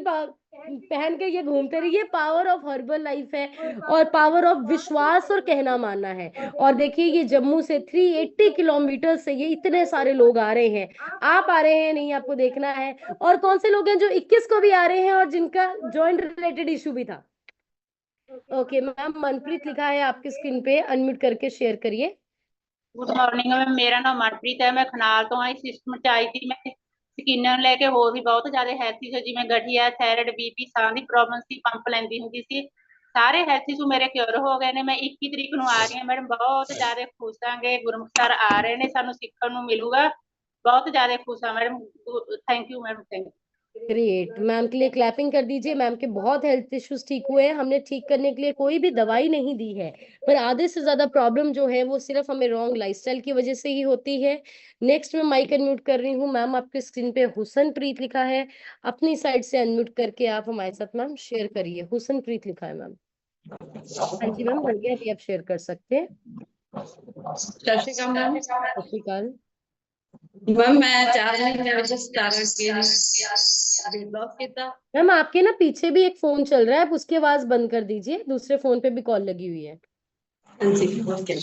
पहन के ये घूमते रहे। ये पावर ऑफ हर्बल लाइफ है और पावर ऑफ विश्वास और कहना मानना है। और देखिए ये जम्मू से 380 किलोमीटर से ये इतने सारे लोग आ रहे हैं। आप आ रहे हैं नहीं, आपको देखना है। और कौन से लोग हैं जो 21 को भी आ रहे हैं और जिनका जॉइंट रिलेटेड इशू भी था। ओके मैम, मनप्रीत लिखा है आपकी स्क्रीन पे, अनम्यूट करके शेयर करिए। गुड मॉर्निंग मैम, मेरा नाम मनप्रीत है, मैं खनाल तो इस सिस्टम ਚ आई थी। मैं स्किनर लेके होर भी बहुत ज्यादा ਹੈਲਥ ਇਸ਼ੂ ਜਿਵੇਂ ਗਠੀਆ ਥਾਇਰਾਇਡ ਬੀਪੀ ਸਾਹ ਦੀ ਪ੍ਰੋਬਲਮ ਸੀ, ਪੰਪ ਲੈਂਦੀ ਹੁੰਦੀ ਸੀ। ਸਾਰੇ ਹੈਲਥ ਇਸ਼ੂ ਮੇਰੇ ਕਿਉਰ ਹੋ ਗਏ ਨੇ। ਮੈਂ 21 ਤਰੀਕ ਨੂੰ ਆ ਰਹੀ ਹਾਂ ਮੈਡਮ, ਬਹੁਤ ਜ਼ਿਆਦਾ ਖੁਸ਼ ਆਂਗੇ। ਗੁਰਮੁਖ ਸਰ ਆ ਰਹੇ ਨੇ, ਸਾਨੂੰ ਸਿੱਖਣ ਨੂੰ ਮਿਲੂਗਾ। बहुत ज्यादा खुश है madam, thank you madam, thank you. Great, ma'am के लिए क्लैपिंग कर दीजिए। मैम के बहुत हेल्थ इश्यूज ठीक हुए हैं। हमने ठीक करने के लिए कोई भी दवाई नहीं दी है, पर आधे से ज्यादा प्रॉब्लम जो है वो सिर्फ हमें रॉन्ग लाइफस्टाइल की वजह से ही होती है। नेक्स्ट मैं माइक अनम्यूट कर रही हूँ। मैम आपके स्क्रीन पे हुसनप्रीत लिखा है, अपनी साइड से अनम्यूट करके आप हमारे साथ मैम शेयर करिए। हुसनप्रीत लिखा है मैम। हाँ जी मैम, हो गया, अभी आप शेयर कर सकते हैं। ਸਤਿ ਸ਼੍ਰੀ ਅਕਾਲ ਮੈਮ। सत श्री अकाल मैम मैं 4 महीने ਵਿੱਚ 17 के वेट लॉस ਕੀਤਾ। मैम आपके ना पीछे भी एक फोन चल रहा है, आप उसकी आवाज बंद कर दीजिए, दूसरे फोन पे भी कॉल लगी हुई है। ਹਾਂਜੀ ਓਕੇ।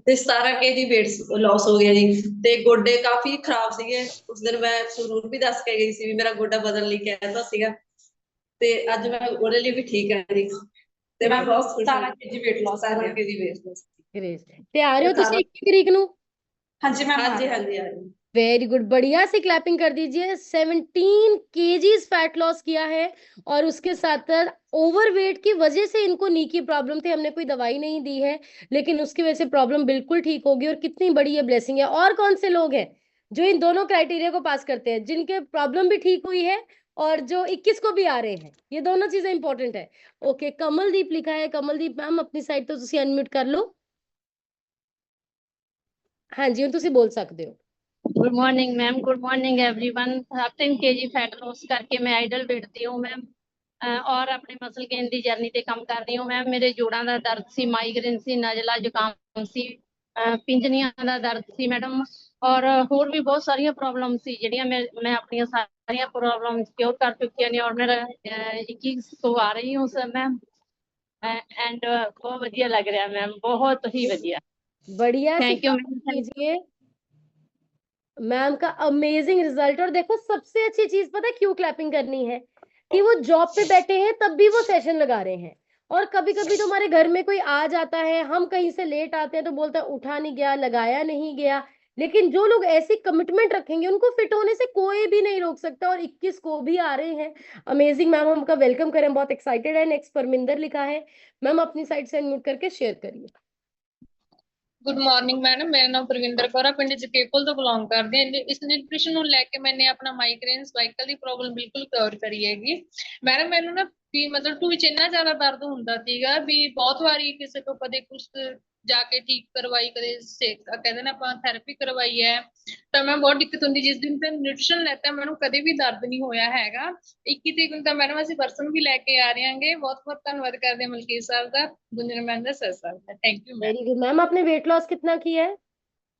ਤੇ 17 kg weight loss ਹੋ ਗਿਆ ਜੀ। ਤੇ ਗੋਡੇ ਕਾਫੀ ਖਰਾਬ ਸੀਗੇ। ਉਸ ਦਿਨ ਮੈਂ ਜ਼ਰੂਰ ਵੀ ਦੱਸ ਕੇ ਗਈ ਸੀ ਵੀ ਮੇਰਾ ਗੋਡਾ ਬਦਲਣ ਲਈ ਕਹਿੰਦਾ ਸੀਗਾ, ਤੇ ਅੱਜ ਮੈਂ ਉਹਦੇ ਲਈ ਵੀ ਠੀਕ ਹਾਂ ਜੀ। ਤੇ ਮੈਂ ਬਹੁਤ ਖੁਸ਼ ਹਾਂ। 17 kg weight loss 17 kg weight loss। Great, ते आ रहे हो तुसी 21 तरीक ਨੂੰ? ਹਾਂਜੀ ਮੈਮ, ਹਾਂਜੀ ਹਾਂਜੀ। वेरी गुड, बढ़िया से क्लैपिंग कर दीजिए। 17 केजीज फैट लॉस किया है और उसके साथ साथ ओवरवेट की वजह से इनको नी की प्रॉब्लम थी, हमने कोई दवाई नहीं दी है, लेकिन उसकी वजह से प्रॉब्लम बिल्कुल ठीक होगी। और कितनी बड़ी ये ब्लेसिंग है। और कौन से लोग हैं जो इन दोनों क्राइटेरिया को पास करते हैं, जिनके प्रॉब्लम भी ठीक हुई है और जो 21 को भी आ रहे हैं? ये दोनों चीजें इंपॉर्टेंट है। ओके, कमलदीप लिखा है। कमलदीप मैम अपनी साइड तो तुसी अनम्यूट कर लो। हाँ जी, तुसी बोल सकते हो। Good morning ma'am, good morning everyone. 3 kg fat loss करके मैं आइडल वेट दी हूँ मैम, और अपने मसल गेन की जर्नी ते काम कर रही हूँ मैम। मेरे जोड़ों का दर्द सी, माइग्रेन सी, नजला जुकाम सी, पिंजनियां का दर्द सी मैडम, और होर भी बहुत सारिया प्रॉब्लम सी जिहड़ियां मैं अपनी सारिया प्रॉब्लम क्योर कर चुकी ने। और मेरा 21 को आ रही हूँ सर मैम, एंड बहुत वधिया लग रहा मैम, बहुत ही वधिया। बढ़िया, थैंक यू कीजिए मैम का अमेजिंग रिजल्ट। और देखो सबसे अच्छी चीज पता है क्यों क्लैपिंग करनी है, कि वो जॉब पे बैठे हैं तब भी वो सेशन लगा रहे हैं। और कभी कभी तो हमारे घर में कोई आ जाता है, हम कहीं से लेट आते हैं तो बोलता है उठा नहीं गया, लगाया नहीं गया। लेकिन जो लोग ऐसी कमिटमेंट रखेंगे उनको फिट होने से कोई भी नहीं रोक सकता। और 21 को भी आ रहे हैं, अमेजिंग मैम, हम उनका वेलकम करें, बहुत एक्साइटेड है। नेक्स्ट परमिंदर लिखा है, मैम अपनी साइड से अनम्यूट करके शेयर करिए। गुड मॉर्निंग मैडम, मेरा नाम प्रविंदर कौर है, पिंड जकेपुल तो बिलोंग करते हैं। इस न्यूट्रिशन ਨੂੰ ਲੈ ਕੇ मैंने अपना माइग्रेन सर्वाइकल ਦੀ ਪ੍ਰੋਬਲਮ ਬਿਲਕੁਲ ਕਵਰ ਕਰੀ ਹੈਗੀ ਮੈਡਮ। ਮੈਨੂੰ ਨਾ ਵੀ ਮਤਲਬ ਟੂ ਵਿੱਚ ਇੰਨਾ ਜ਼ਿਆਦਾ ਦਰਦ ਹੁੰਦਾ ਸੀਗਾ ਵੀ ਬਹੁਤ ਵਾਰੀ ਕਿਸੇ ਤੋਂ ਕਦੇ ਕੁਛ ਜਾ ਕੇ ਠੀਕ ਕਰਵਾਈ, ਕਦੇ ਕਹਿੰਦੇ ਨੇ ਆਪਾਂ ਥੈਰੇਪੀ ਕਰਵਾਈ ਹੈ, ਤਾਂ ਮੈਂ ਬਹੁਤ ਦਿੱਕਤ ਹੁੰਦੀ। ਜਿਸ ਦਿਨ ਤੇ ਨਿਊਟ੍ਰੀਸ਼ਨ ਲੈਤਾ ਮੈਨੂੰ ਕਦੇ ਵੀ ਦਰਦ ਨਹੀਂ ਹੋਇਆ ਹੈਗਾ। 21 ਤਰੀਕ ਨੂੰ ਤਾਂ ਮੈਡਮ ਅਸੀਂ ਪਰਸਨ ਵੀ ਲੈ ਕੇ ਆ ਰਹੇ ਹਾਂਗੇ। ਬਹੁਤ ਬਹੁਤ ਧੰਨਵਾਦ ਕਰਦੇ ਹਾਂ ਮਲਕੀਤ ਸਾਹਿਬ ਦਾ, ਗੁੰਜਨ ਮੈਮ ਦਾ, ਸਰ ਸਾਹਿਬ ਦਾ। Thank you. Very good ma'am, आपने वेट लॉस कितना किया है?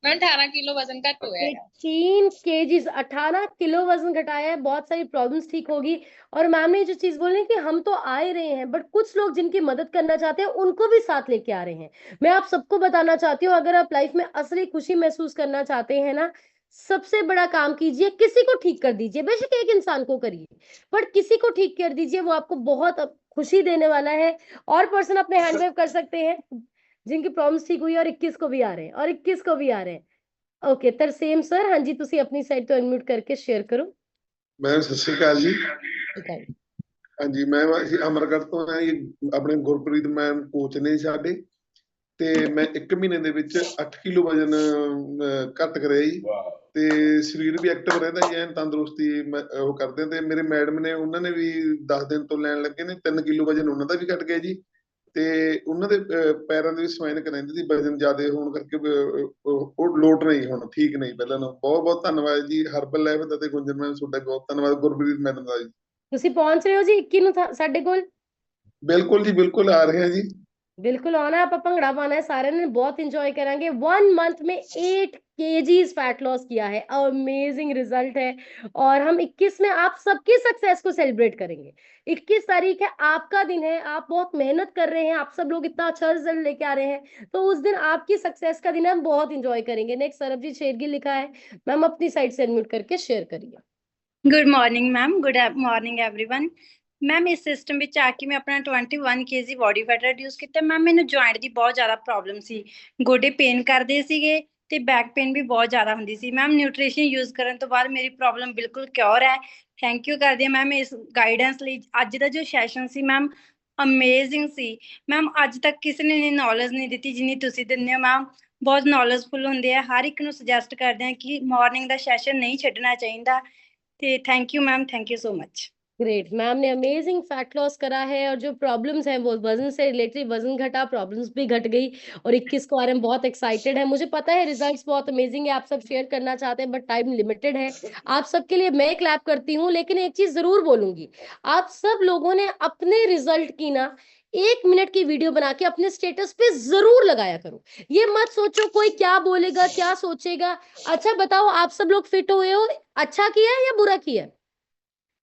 मैं 18 किलो वजन घट हुआ है। 18 केजीज, 18 किलो वजन घटाया है, बहुत सारी प्रॉब्लम्स ठीक होगी। और मैम ने जो चीज बोली कि हम तो आ ही रहे हैं, बट कुछ लोग जिनकी मदद करना चाहते हैं उनको भी साथ लेके आ रहे हैं। मैं आप सबको बताना चाहती हूँ, अगर आप लाइफ में असली खुशी महसूस करना चाहते हैं ना, सबसे बड़ा काम कीजिए, किसी को ठीक कर दीजिए। बेशक एक इंसान को करिए, बट किसी को ठीक कर दीजिए, वो आपको बहुत खुशी देने वाला है। और पर्सन अपने हैंड वेव कर सकते हैं जिनकी प्रॉब्लम्स ठीक हुई और 21 को भी आ रहे हैं, और 21 को भी आ रहे हैं। ओके, तरसेम सर, हाँ जी, तुसी अपनी साइड तो अनम्यूट करके शेयर करो। मैम सत श्री अकाल जी। ठीक है हाँ जी, मैं अमरगढ़ तो है जी। अपने गुरप्रीत मैम कोच ने साडे, ते मैं 1 ਮਹੀਨੇ ਦੇ ਵਿੱਚ 8 ਕਿਲੋ ਵਜਨ ਘੱਟ ਕਰਿਆ ਜੀ। ਤੇ ਸਰੀਰ ਵੀ ਐਕਟਿਵ ਰਹਿੰਦਾ ਜੀ, ਐਨ ਤੰਦਰੁਸਤੀ ਉਹ ਕਰਦੇ। ਤੇ ਮੇਰੇ ਮੈਡਮ ਨੇ, ਉਹਨਾਂ ਨੇ ਵੀ 10 ਦਿਨ ਤੋਂ ਲੈਣ ਲੱਗੇ ਨੇ। 3 ਕਿਲੋ ਵਜਨ ਉਹਨਾਂ ਦਾ ਵੀ ਘਟ ਗਿਆ ਜੀ। ਤੇ ਉਹਨਾਂ ਦੇ ਪੈਰਾਂ ਦੇ ਵੀ ਸਵਾਇਨਕ ਰਹਿੰਦੀ ਸੀ, ਵਜਨ ਜ਼ਿਆਦਾ ਹੋਣ ਕਰਕੇ ਉਹ ਲੋਟ ਨਹੀਂ, ਹੁਣ ਠੀਕ ਨਹੀਂ ਪਹਿਲਾਂ ਨਾਲੋਂ। ਬਹੁਤ ਬਹੁਤ ਧੰਨਵਾਦ ਜੀ ਹਰਬਲ ਲਾਈਫ ਦਾ ਤੇ ਗੁੰਜਨ ਮੈਮ, ਤੁਹਾਡਾ ਬਹੁਤ ਧੰਨਵਾਦ। ਗੁਰਪ੍ਰੀਤ ਮੈਡਮ ਦਾ ਜੀ। ਤੁਸੀਂ ਪਹੁੰਚ ਰਹੇ ਹੋ ਜੀ 21 ਨੂੰ ਸਾਡੇ ਕੋਲ? ਬਿਲकुल जी, बिल्कुल आ रहे हैं जी। बिल्कुल आना, आप भंगड़ा पाना है, सारे ने बहुत इंजॉय करेंगे। 1 मंथ में 8 kgs फैट लॉस किया है, अमेजिंग रिजल्ट है। और हम 21 में आप सबकी सक्सेस को सेलिब्रेट करेंगे। 21 तारीख है, आपका दिन है, आप बहुत मेहनत कर रहे हैं, आप सब लोग इतना अच्छा रिजल्ट लेके आ रहे हैं, तो उस दिन आपकी सक्सेस का दिन है, हम बहुत इंजॉय करेंगे। नेक्स्ट सरबजीत शेरगिल लिखा है, मैम अपनी साइड से अनम्यूट करके शेयर करिए। Good morning ma'am, good morning everyone. Ma'am इस सिस्टम ਵਿੱਚ ਆ ਕੇ ਮੈਂ ਆਪਣਾ 21 kg ਬੋਡੀ ਫੈਟ ਰਿਡਿਊਸ ਕੀਤਾ। ਮੈਮ ਮੈਨੂੰ ਜੁਆਇੰਟ ਦੀ ਬਹੁਤ ਜ਼ਿਆਦਾ ਪ੍ਰੋਬਲਮ ਸੀ, ਗੋਡੇ ਪੇਨ ਕਰਦੇ ਸੀਗੇ ਤੇ ਬੈਕ ਪੇਨ ਵੀ ਬਹੁਤ ਜ਼ਿਆਦਾ ਹੁੰਦੀ ਸੀ। ਮੈਮ ਨਿਊਟ੍ਰੀਸ਼ਨ ਯੂਜ਼ ਕਰਨ ਤੋਂ ਬਾਅਦ ਮੇਰੀ ਪ੍ਰੋਬਲਮ ਬਿਲਕੁਲ ਕਿਉਰ ਹੈ। ਥੈਂਕ ਯੂ ਕਰਦੀ ਹਾਂ ਮੈਮ ਇਸ ਗਾਈਡੈਂਸ ਲਈ। ਅੱਜ ਦਾ ਜੋ ਸੈਸ਼ਨ ਸੀ ਮੈਮ ਅਮੇਜ਼ਿੰਗ ਸੀ। ਮੈਮ ਅੱਜ ਤੱਕ ਕਿਸੇ ਨੇ ਇੰਨੀ ਨੌਲੇਜ ਨਹੀਂ ਦਿੱਤੀ ਜਿੰਨੀ ਤੁਸੀਂ ਦਿੰਦੇ ਹੋ ਮੈਮ। ਬਹੁਤ ਨੌਲੇਜਫੁਲ ਹੁੰਦੇ ਆ, ਹਰ ਇੱਕ ਨੂੰ ਸੁਜੈਸਟ ਕਰਦੇ ਆ ਕਿ ਮਾਰਨਿੰਗ ਦਾ ਸੈਸ਼ਨ ਨਹੀਂ ਛੱਡਣਾ ਚਾਹੀਦਾ। ਤੇ thank you ma'am, thank you so much. Great, ma'am ने अमेजिंग फैट लॉस करा है, और जो प्रॉब्लम्स हैं वो वजन से रिलेटेड, वजन घटा, प्रॉब्लम्स भी घट गई, और 21 को आ रहे हैं, बहुत एक्साइटेड है। मुझे पता है रिजल्ट्स बहुत अमेजिंग है, आप सब शेयर करना चाहते हैं, बट टाइम लिमिटेड है। आप सबके लिए मैं क्लैप करती हूँ, लेकिन एक चीज जरूर बोलूंगी, आप सब लोगों ने अपने रिजल्ट की ना 1 मिनट की वीडियो बना के अपने स्टेटस पे जरूर लगाया करो। ये मत सोचो कोई क्या बोलेगा, क्या सोचेगा। अच्छा बताओ, आप सब लोग फिट हुए हो, अच्छा किया है या बुरा किया है?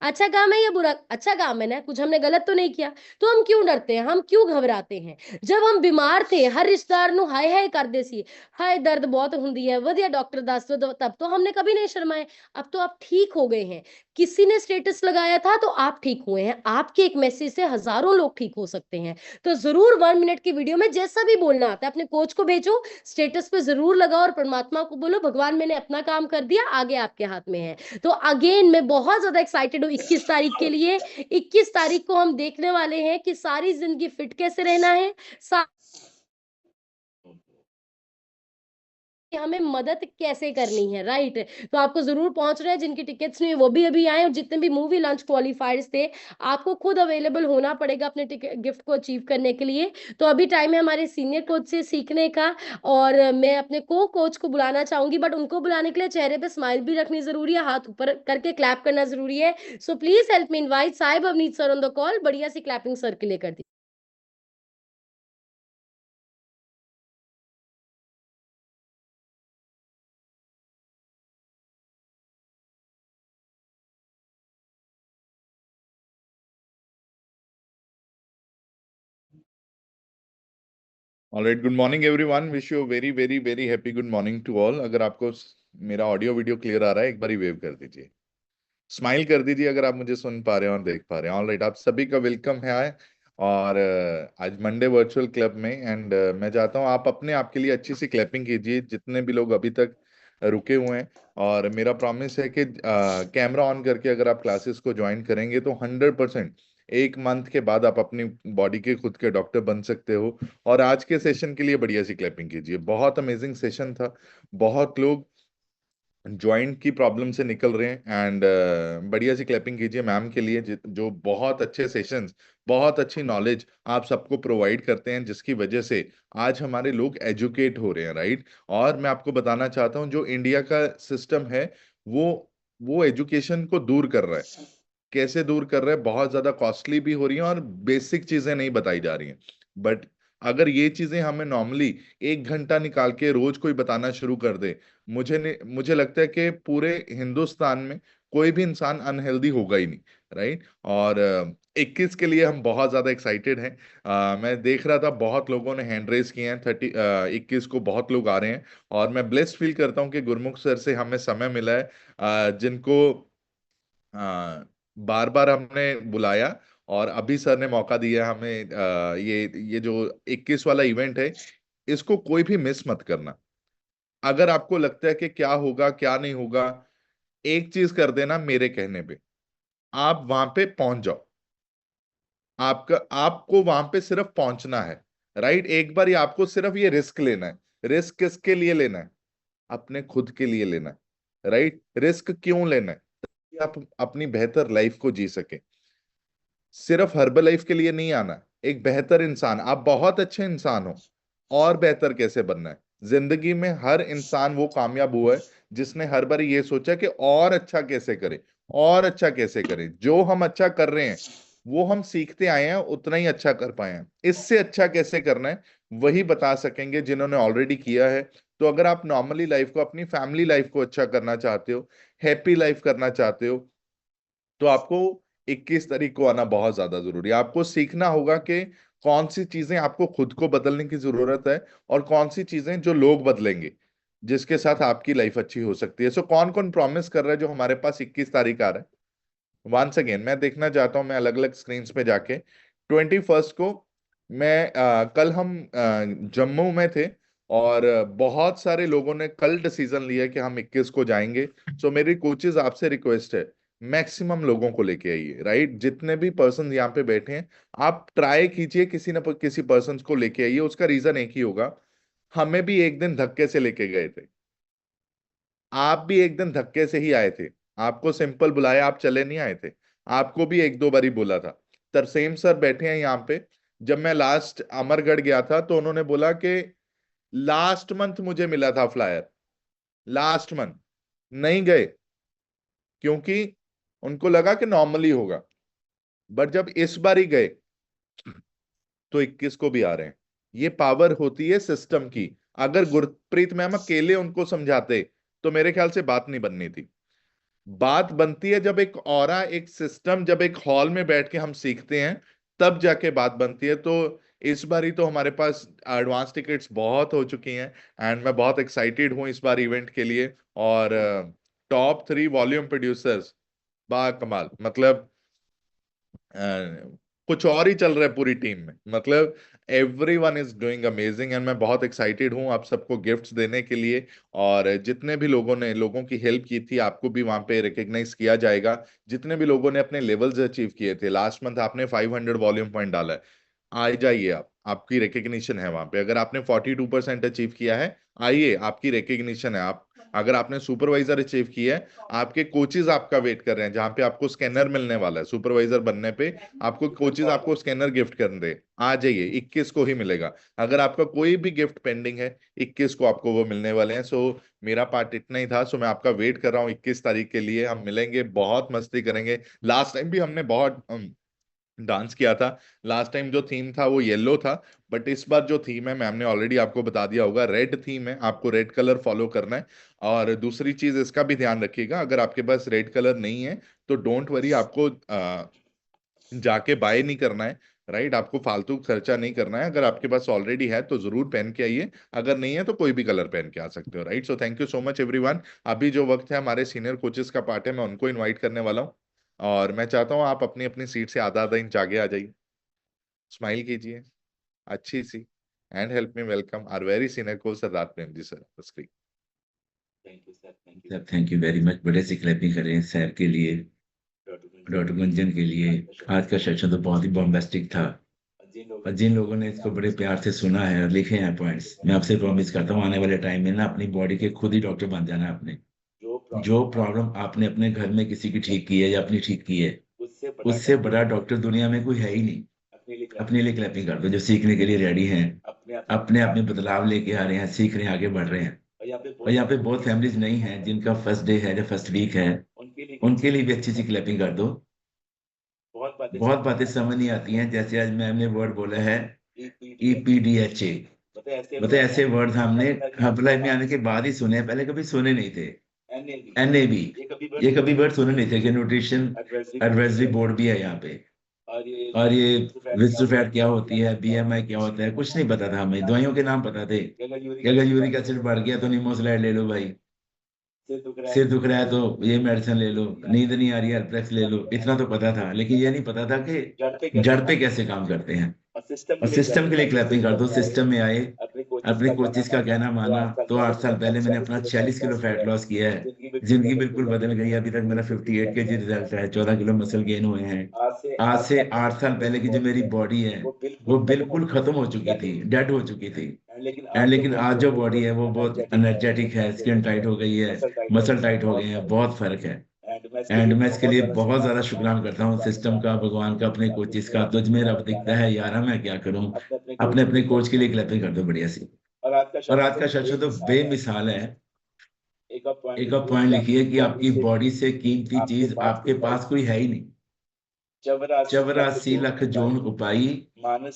अच्छा काम है या बुरा? अच्छा काम है ना, कुछ हमने गलत तो नहीं किया। तो हम क्यों डरते हैं, हम क्यों घबराते हैं? जब हम बीमार थे, हर रिश्तेदार नु हाय हाय करदे सी, हाय दर्द बहुत हुंदी है, वधिया डॉक्टर दस दो, तब तो हमने कभी नहीं शर्माए। अब तो आप ठीक हो गए हैं, किसी ने स्टेटस लगाया था तो आप ठीक हुए हैं। आपके एक मैसेज से हजारों लोग ठीक हो सकते हैं। तो जरूर 1 मिनट की वीडियो में जैसा भी बोलना आता है अपने कोच को भेजो, स्टेटस पे जरूर लगाओ, और परमात्मा को बोलो भगवान मैंने अपना काम कर दिया, आगे आपके हाथ में है। तो अगेन मैं बहुत ज्यादा एक्साइटेड हूँ 21 तारीख के लिए। 21 तारीख को हम देखने वाले हैं कि सारी जिंदगी फिट कैसे रहना है, हमें मदद कैसे करनी है, राइट। तो आपको जरूर पहुंच रहे हैं, जिनकी टिकट्स नहीं है वो भी अभी आए, और जितने भी मूवी लंच क्वालिफायर्स थे, आपको खुद अवेलेबल होना पड़ेगा अपने गिफ्ट को अचीव करने के लिए। तो अभी टाइम है हमारे सीनियर कोच से सीखने का, और मैं अपने को कोच को बुलाना चाहूंगी, बट उनको बुलाने के लिए चेहरे पे स्माइल भी रखनी जरूरी है, हाथ ऊपर करके क्लैप करना जरूरी है। So please help me invite Sahib Avneet sir on the call. बढ़िया सी क्लैपिंग सर के लिए कर दी। All right, good morning everyone. Wish you a very very very happy good morning to all. अगर आपको मेरा ऑडियो वीडियो क्लियर आ रहा है, एक बार ही वेव कर दीजिए, स्माइल कर दीजिए अगर आप मुझे सुन पा रहे हैं और देख पा रहे हैं। ऑल राइट, आप सभी का वेलकम है और आज मंडे वर्चुअल क्लब में। एंड मैं चाहता हूँ आप अपने आप के लिए अच्छी सी क्लैपिंग कीजिए, जितने भी लोग अभी तक रुके हुए हैं। और मेरा प्रॉमिस है कि कैमरा ऑन करके अगर आप क्लासेस को ज्वाइन करेंगे तो 100% 1 मंथ के बाद आप अपनी बॉडी के खुद के डॉक्टर बन सकते हो। और आज के सेशन के लिए बढ़िया सी क्लैपिंग कीजिए, बहुत अमेजिंग सेशन था, बहुत लोग जॉइंट की प्रॉब्लम से निकल रहे हैं। एंड बढ़िया सी क्लैपिंग कीजिए मैम के लिए, जो बहुत अच्छे सेशंस, बहुत अच्छी नॉलेज आप सबको प्रोवाइड करते हैं, जिसकी वजह से आज हमारे लोग एजुकेट हो रहे हैं, राइट। और मैं आपको बताना चाहता हूँ, जो इंडिया का सिस्टम है वो एजुकेशन को दूर कर रहा है। कैसे दूर कर रहा है? बहुत ज्यादा कॉस्टली भी हो रही है और बेसिक चीजें नहीं बताई जा रही हैं। बट अगर ये चीजें हमें नॉर्मली 1 घंटा निकाल के रोज कोई बताना शुरू कर दे, मुझे लगता है कि पूरे हिंदुस्तान में कोई भी इंसान अनहेल्दी होगा ही नहीं, राइट। और 21 के लिए हम बहुत ज्यादा एक्साइटेड हैं। मैं देख रहा था बहुत लोगों ने हैंड रेज किए हैं। 21 को बहुत लोग आ रहे हैं, और मैं ब्लेस्ड फील करता हूँ कि गुरमुख सर से हमें समय मिला है, जिनको बार बार हमने बुलाया, और अभी सर ने मौका दिया हमें। ये जो 21 वाला इवेंट है, इसको कोई भी मिस मत करना। अगर आपको लगता है कि क्या होगा क्या नहीं होगा, एक चीज कर देना मेरे कहने पे, आप वहां पे पहुंच जाओ। आपको वहां पे सिर्फ पहुंचना है, राइट। एक बार ही आपको सिर्फ ये रिस्क लेना है। रिस्क किसके लिए लेना है? अपने खुद के लिए लेना है, राइट। रिस्क क्यों लेना है? ताकि आप अपनी बेहतर लाइफ को जी सके। सिर्फ हर्बल लाइफ के लिए नहीं आना। एक बेहतर इंसान, आप बहुत अच्छे इंसान हो, और बेहतर कैसे बनना है? जिंदगी में हर इंसान वो कामयाब हुआ है जिसने हर बार ये सोचा कि और अच्छा कैसे करे, और अच्छा कैसे करे। जो हम अच्छा कर रहे हैं वो हम सीखते आए हैं, उतना ही अच्छा कर पाए हैं। इससे अच्छा कैसे करना है वही बता सकेंगे जिन्होंने ऑलरेडी किया है। तो अगर आप नॉर्मली लाइफ को, अपनी फैमिली लाइफ को अच्छा करना चाहते हो, हैप्पी लाइफ करना चाहते हो, तो आपको 21 तारीख को आना बहुत ज्यादा जरूरी है। आपको सीखना होगा कि कौन सी चीजें आपको खुद को बदलने की जरूरत है और कौन सी चीजें जो लोग बदलेंगे जिसके साथ आपकी लाइफ अच्छी हो सकती है। सो कौन कौन प्रॉमिस कर रहा है जो हमारे पास 21 तारीख आ रहा है? वंस अगेन मैं देखना चाहता हूं, मैं अलग अलग स्क्रीन पे जाके 21 को मैं कल हम जम्मू में थे और बहुत सारे लोगों ने कल डिसीजन लिया कि हम 21 को जाएंगे। सो मेरी कोचेज आपसे रिक्वेस्ट है, मैक्सिमम लोगों को लेके आइए, राइट? जितने भी पर्सन यहाँ पे बैठे हैं आप ट्राई कीजिए किसी न किसी पर्सन को लेके आइए। उसका रीजन एक ही होगा, हमें भी एक दिन धक्के से लेके गए थे, आप भी एक दिन धक्के से ही आए थे, आपको सिंपल बुलाया, आप चले नहीं आए थे, आपको भी एक दो बारी बोला था। तरसेम सर बैठे हैं यहाँ पे, जब मैं लास्ट अमरगढ़ गया था तो उन्होंने बोला कि लास्ट मंथ मुझे मिला था फ्लायर, लास्ट मंथ नहीं गए क्योंकि उनको लगा कि नॉर्मली होगा, बट जब इस बार ही गए तो 21 को भी आ रहे हैं। ये पावर होती है सिस्टम की। अगर गुरप्रीत मैम अकेले उनको समझाते तो मेरे ख्याल से बात नहीं बननी थी। बात बनती है जब एक ऑरा, एक सिस्टम, जब एक हॉल में बैठ के हम सीखते हैं तब जाके बात बनती है। तो इस बार ही तो हमारे पास एडवांस टिकट्स बहुत हो चुकी हैं एंड मैं बहुत एक्साइटेड हूं इस बार इवेंट के लिए। और टॉप 3 वॉल्यूम प्रोड्यूसर्स बा कमाल, मतलब कुछ और ही चल रहा है पूरी टीम में, मतलब everyone is doing amazing and मैं बहुत एक्साइटेड हूँ आप सबको गिफ्ट्स देने के लिए। और जितने भी लोगों ने लोगों की हेल्प की थी आपको भी वहां पे रिकॉग्नाइज किया जाएगा। जितने भी लोगों ने अपने लेवल्स अचीव किए थे, लास्ट मंथ आपने 500 वॉल्यूम पॉइंट डाला है, आ जाइए आप, आपकी रिकॉग्निशन है वहां पे। अगर आपने 42% अचीव किया है आइए, आपकी रिकॉग्निशन है। आप अगर आपने सुपरवाइजर अचीव किया है, आपके कोचेज आपका वेट कर रहे हैं, जहां पे आपको स्कैनर मिलने वाला है सुपरवाइजर बनने पे, आपको कोचेज आपको स्कैनर गिफ्ट कर रहे, आ जाइए, 21 को ही मिलेगा। अगर आपका कोई भी गिफ्ट पेंडिंग है 21 को आपको वो मिलने वाले हैं। सो मेरा पार्ट इतना ही था। सो मैं आपका वेट कर रहा हूँ 21 तारीख के लिए, हम मिलेंगे, बहुत मस्ती करेंगे। लास्ट टाइम भी हमने बहुत डांस किया था। लास्ट टाइम जो थीम था वो येलो था, बट इस बार जो थीम है मैम ने ऑलरेडी आपको बता दिया होगा, रेड थीम है, आपको रेड कलर फॉलो करना है। और दूसरी चीज इसका भी ध्यान रखिएगा, अगर आपके पास रेड कलर नहीं है तो डोंट वरी, आपको जाके बाय नहीं करना है, राइट? आपको फालतू खर्चा नहीं करना है। अगर आपके पास ऑलरेडी है तो जरूर पहन के आइए, अगर नहीं है तो कोई भी कलर पहन के आ सकते हो, right? So thank you so much everyone. अभी जो वक्त है हमारे सीनियर कोचेस का पार्ट है, मैं उनको इनवाइट करने वाला हूँ और मैं चाहता हूँ आप अपनी अपनी सीट से आधा आधा इंच आगे आ जाइए, स्माइल कीजिए अच्छी सी, and help me welcome our very senior coach Sardar Prem ji sir screen. Thank you sir, thank you very much. बड़े से क्लैपिंग करें सर के लिए, डॉक्टर गुंजन के लिए। आज का सेशन तो बहुत ही बॉम्बास्टिक था और जिन लोगों ने इसको बड़े प्यार से सुना है और लिखे हैं पॉइंट्स, मैं आपसे प्रॉमिस करता हूँ आने वाले टाइम में ना अपनी बॉडी के खुद ही डॉक्टर बन जाना। आपने जो प्रॉब्लम आपने अपने घर में किसी की ठीक की है या अपनी ठीक की है, उससे बड़ा डॉक्टर दुनिया में कोई है ही नहीं। अपने लिए क्लैपिंग कर दो जो सीखने के लिए रेडी हैं, अपने आप में बदलाव लेके आ रहे हैं, सीख रहे हैं, आगे बढ़ रहे हैं। और यहाँ पे बहुत फैमिलीज नहीं है जिनका फर्स्ट डे है या फर्स्ट वीक है, उनके लिए भी अच्छी सी क्लैपिंग कर दो। बहुत बातें समझ नहीं आती हैं, जैसे आज मैम ने वर्ड बोला है EPDHA, मतलब ऐसे वर्ड हमने हब लाइफ में आने के बाद ही सुने हैं, पहले कभी सुने नहीं थे। NAB, ये कभी वर्ड सुने नहीं थे कि न्यूट्रिशन एडवाइजरी बोर्ड भी है यहाँ पे। और ये विस्टर फैट क्या होती है, BMI क्या होता है, कुछ नहीं पता था हमें। दवाइयों के नाम पता थे कि अगर यूरिक एसिड बढ़ गया तो निमोसलाइड ले लो भाई, सिर दुख रहा है तो ये मेडिसिन ले लो, नींद नहीं आ रही है एल्प्रेक्स ले लो, इतना तो पता था। लेकिन ये नहीं पता था कि जड़ पे कैसे काम करते हैं। और सिस्टम के लिए क्लैपिंग कर दो। सिस्टम में आए, अपने कोचेस का कहना माना, तो 8 साल पहले मैंने अपना 46 किलो फैट लॉस किया है, जिंदगी बिल्कुल बदल गई। अभी तक मेरा 58 kg रिजल्ट है, 14 किलो मसल गेन हुए हैं। आज से 8 साल पहले की जो मेरी बॉडी है वो बिल्कुल खत्म हो चुकी थी, डेड हो चुकी थी। लेकिन आज जो बॉडी है वो बहुत एनर्जेटिक है, स्किन टाइट हो गई है, मसल टाइट हो गए हैं, बहुत फर्क है। एंड मैं इसके लिए बहुत ज्यादा शुक्राना करता हूँ सिस्टम का, भगवान का, अपने कोचेस का। तुझ में रब दिखता है यारा, मैं क्या करूँ। अपने अपने कोच के लिए क्लैपिंग कर दो बढ़िया सी। और आज का सेशन तो बेमिसाल है। एक आप पॉइंट लिखिए कि आपकी बॉडी से कीमती चीज आपके पास कोई है ही नहीं। 84 लाख जोन उपाई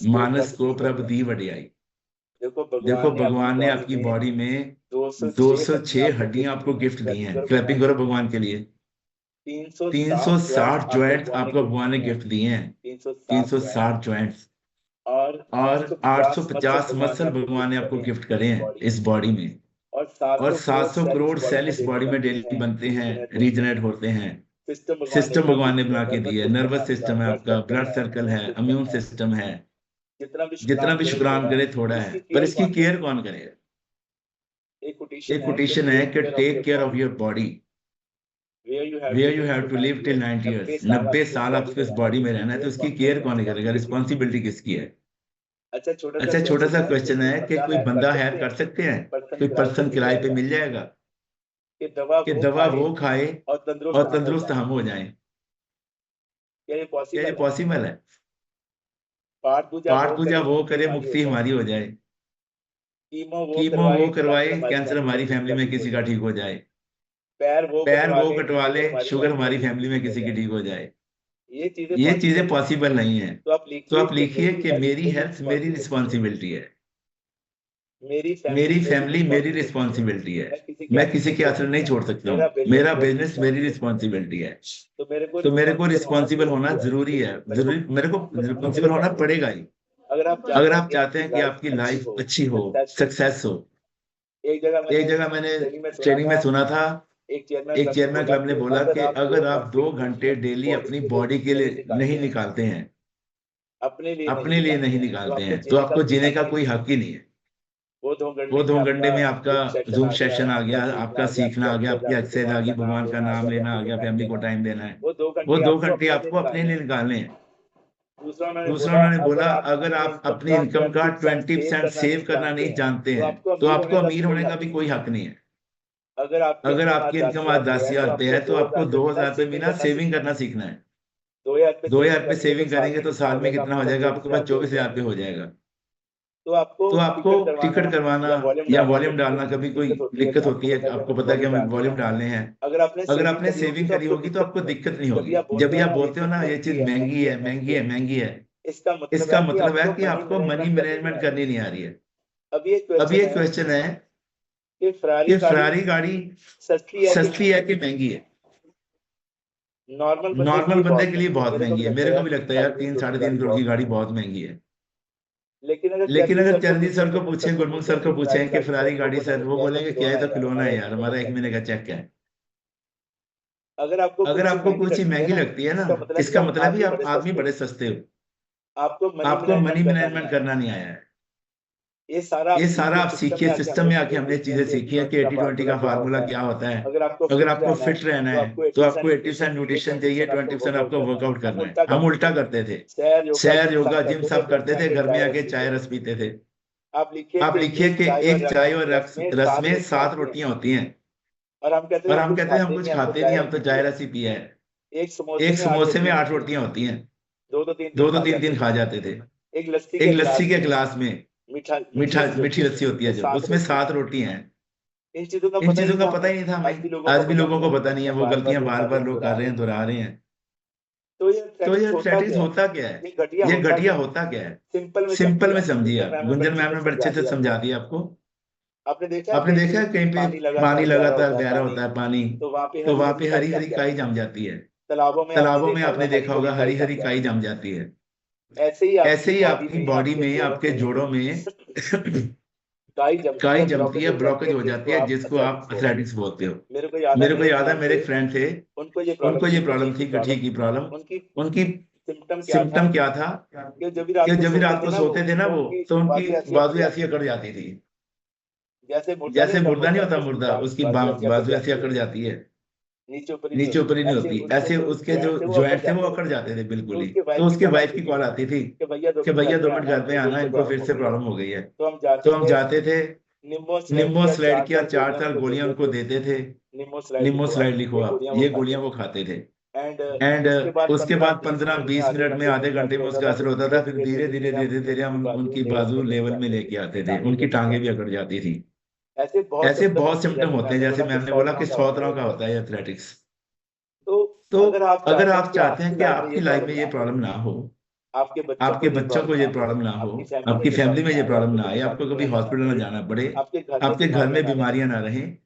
मानस को प्रभ दी वडियाई। देखो भगवान ने आपकी बॉडी में 206 हड्डियां आपको गिफ्ट दी हैं। क्लैपिंग करो भगवान के लिए। 360 ज्वाइंट आपको भगवान ने गिफ्ट दिए हैं। 360 ज्वाइंट्स और 850 मसल भगवान ने आपको गिफ्ट करे हैं इस बॉडी में। और 700 करोड़ सेल इस बॉडी में डेली बनते हैं, रीजनरेट होते हैं। सिस्टम भगवान ने बना के दिया है। नर्वस सिस्टम है आपका, ब्लड सर्कल है, इम्यून सिस्टम है। जितना भी शुक्रान करे थोड़ा है, पर इसकी केयर कौन करेगा? एक कोटेशन है कि take care of your body where you have to live till 90 years. 90 साल आपको इस बॉडी में रहना है, तो उसकी केयर कौन करेगा? रिस्पॉन्सिबिलिटी किसकी है? अच्छा, छोटा सा क्वेश्चन है कि कोई बंदा हायर कर सकते हैं? कोई पर्सन किराए पे मिल जाएगा कि दवा वो खाए और तंदुरुस्त हम हो जाएं? क्या ये पॉसिबल है? पाठ पूजा वो करे, मुक्ति हमारी हो जाए। कीमो वो करवाए, कैंसर हमारी फैमिली में किसी का ठीक हो जाए। पैर वो कटवा ले, शुगर हमारी फैमिली में किसी की ठीक हो जाए। ये चीजें पॉसिबल नहीं है। तो आप लिखिए कि मेरी हेल्थ मेरी रिस्पॉन्सिबिलिटी है, मेरी फैमिली मेरी रिस्पॉन्सिबिलिटी है। मैं किसी के असर नहीं छोड़ सकता हूँ। मेरा बिजनेस मेरी रिस्पॉन्सिबिलिटी है। तो मेरे को रिस्पॉन्सिबल होना जरूरी है। मेरे को रिस्पॉन्सिबल होना पड़ेगा ही। अगर आप चाहते हैं कि आपकी लाइफ अच्छी हो, सक्सेस हो। एक जगह मैंने ट्रेनिंग में सुना था, एक चेयरमैन क्लब ने बोला कि अगर आप 2 घंटे डेली अपनी बॉडी के लिए नहीं निकालते हैं, अपने लिए नहीं निकालते हैं, तो आपको जीने का कोई हक ही नहीं है। वो 2 घंटे में आपका जूम सेशन आ गया, आपका सीखना आ गया, आपकी एक्सरसाइज आ गई, भगवान का नाम लेना आ गया, फैमिली को टाइम देना है। वो 2 घंटे आपको अपने लिए निकालने हैं। दूसरा उन्होंने बोला, अगर आप अपनी इनकम का 20% सेव करना नहीं जानते हैं, तो आपको अमीर होने का भी कोई हक नहीं है। अगर आपकी इनकम आज 10,000 रुपये है, तो आपको 2,000 रुपये महीना सेविंग करना सीखना है। 2,000 रुपये सेविंग करेंगे तो साल में कितना हो जाएगा? आपके पास 24,000 रुपये हो जाएगा। तो आपको टिकट करवाना या वॉल्यूम डालना कभी कोई दिक्कत होती है? आपको पता है कि हमें वॉल्यूम डालने हैं। अगर आपने सेविंग करी होगी तो आपको दिक्कत नहीं होगी। जब भी आप बोलते हो ना ये चीज महंगी है, महंगी है, महंगी है, इसका मतलब है कि आपको मनी मैनेजमेंट करनी नहीं आ रही है। अभी एक क्वेश्चन है कि फरारी गाड़ी सस्ती है कि महंगी है? नॉर्मल बंदे के लिए बहुत महंगी है। मेरे को भी लगता है यार 3-3.5 करोड़ की गाड़ी बहुत महंगी है। लेकिन अगर चरणजीत सर को पूछें, गुरमुख सर को पूछें कि फरारी गाड़ी सर, वो बोलेंगे क्या है, तो खिलौना है यार, हमारा 1 महीने का चेक है। अगर आपको कोई चीज महंगी लगती है ना, इसका मतलब भी आप आदमी बड़े सस्ते हो। आपको मनी मैनेजमेंट करना नहीं आया है। ये सारा आप सीखिए। सिस्टम में आके हमने चीजें सीखी है कि 80-20 का फार्मूला क्या होता है। अगर आपको फिट रहना है तो आपको 80% न्यूट्रिशन चाहिए, 20% आपको वर्कआउट करना है। हम उल्टा करते थे, सैर योगा जिम सब करते थे, घर में आके चाय रस पीते थे। आप लिखिए कि एक चाय और रस में 7 रोटियां होती हैं, और हम कहते हैं हम कुछ खाते नहीं, हम तो चाय रस ही पिया है। एक समोसे में 8 रोटियां होती हैं, 2-2 3-3 खा जाते थे। एक लस्सी के गिलास में मीठी लस्सी होती है, जो उसमें 7 रोटी हैं। इन चीजों का पता ही नहीं था हमें। आज भी लोगों को पता नहीं है। वो गलतियां बार बार लोग कर रहे हैं, दोहरा रहे हैं। तो ये प्रैक्टिस होता क्या है? ये घटिया होता क्या है? सिंपल में समझिए आप। गुंजन मैम ने बड़े अच्छे से समझा दिया आपको। आपने देखा है कहीं पे पानी लगातार बह रहा होता है पानी, तो वहां पे हरी हरी काई जम जाती है। तालाबों में आपने देखा होगा हरी हरी काई जम जाती है। ऐसे ही आपकी बॉडी में, आपके जोड़ों में काई जमती है, ब्लॉकेज हो जाती है, जिसको आप एथलेटिक्स बोलते हो। मेरे को याद है, मेरे एक फ्रेंड थे, उनको ये प्रॉब्लम थी, गठिया की प्रॉब्लम। उनकी सिम्टम क्या था कि जब भी रात को सोते थे ना वो, तो उनकी बाजू ऐसी अकड़ जाती थी, जैसे मुर्दा नहीं होता, मुर्दा उसकी बाजू ऐसी अकड़ जाती है, नीचे ऊपर ही नहीं होती। ऐसे उसके जो जॉइंट थे वो अकड़ जाते थे बिल्कुल ही। तो उसके वाइफ की कॉल आती थी कि भैया 2 मिनट घर पे आना, इनको फिर से प्रॉब्लम हो गई है। तो हम जाते थे, निम्बो स्लाइड की 4 गोलियां उनको देते थे। निम्बो स्लाइड लिखो आप, ये गोलियां वो खाते थे। एंड उसके बाद 15-20 मिनट में, आधे घंटे में उसका असर होता था। फिर धीरे धीरे हम उनकी बाजू लेवल में लेके आते थे। उनकी टांगे भी अकड़ जाती थी। ऐसे बहुत सिम्टम होते हैं। जैसे मैंने बोला कि 100 तरह का होता है एथलेटिक्स। तो अगर आप चाहते हैं कि आपकी लाइफ में ये प्रॉब्लम ना हो, आपके बच्चों को ये प्रॉब्लम ना हो, आपकी फैमिली में ये प्रॉब्लम ना आए, आपको कभी हॉस्पिटल ना जाना पड़े, आपके घर में बीमारियां ना रहें,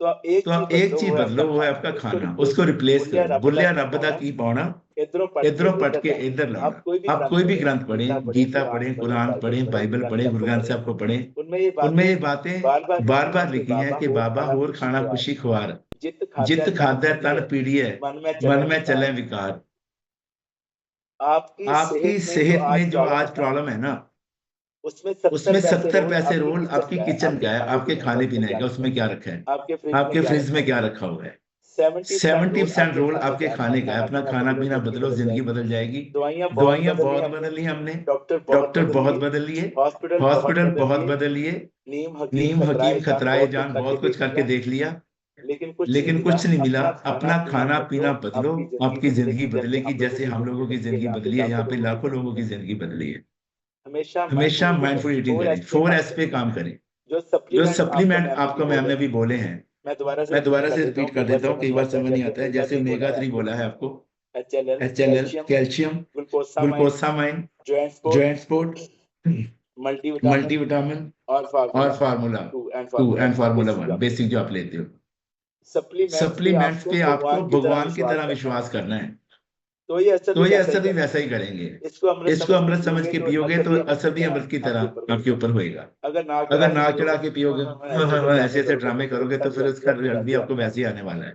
तो आप एक चीज बदलो, वो है आपका खाना। उसको रिप्लेस करो। बुलिया रब दा की पाना, इधरों पट के इधर लाना। आप कोई भी ग्रंथ पढ़ें, गीता पढ़ें, कुरान पढ़ें, बाइबल पढ़ें, गुरु ग्रंथ साहब को पढ़ें, उनमें ये बातें बार बार लिखी हैं कि बाबा होर खाना खुशी खुआर, जित खादा तन पीड़ी है, मन में चले विकार। आपकी सेहत में जो आज प्रॉब्लम है ना, उसमें 70 पैसे रोल आपकी किचन का है, आपके खाने पीने का, उसमें क्या रखा है, आपके फ्रिज में क्या रखा हुआ है। 70% रोल आपके खाने का है। अपना खाना पीना बदलो, जिंदगी बदल जाएगी। दवाइयां बहुत बदल ली हमने, डॉक्टर बहुत बदल लिए, हॉस्पिटल बहुत बदल लिए, नीम हकीम खतराए जान बहुत कुछ करके देख लिया, लेकिन कुछ नहीं मिला। अपना खाना पीना बदलो, आपकी जिंदगी बदलेगी। जैसे हम लोगों की जिंदगी बदली है, यहाँ पे लाखों लोगों की जिंदगी बदली है। हमेशा माइंडफुल ईटिंग करें, 4S पे काम करें। जो सप्लीमेंट आपको मैम ने भी बोले हैं, मैं दोबारा से रिपीट कर देता हूँ, कई बार समझ नहीं आता है। जैसे ओमेगा 3 बोला है आपको, HLL, calcium, glucosamine, joint support, multivitamin और फार्मूला 2 एंड फार्मूला 1 बेसिक जो आप लेते हो। सप्लीमेंट्स पे आपको भगवान की तरह विश्वास करना है, तो ये असर भी वैसा ही करेंगे। इसको अमृत समझ के पियोगे तो असर भी अमृत की तरह आपके ऊपर होएगा। अगर नाक चढ़ा के पियोगे, ऐसे ऐसे ड्रामे करोगे, तो फिर उसका रिजल्ट भी आपको वैसे ही आने वाला है।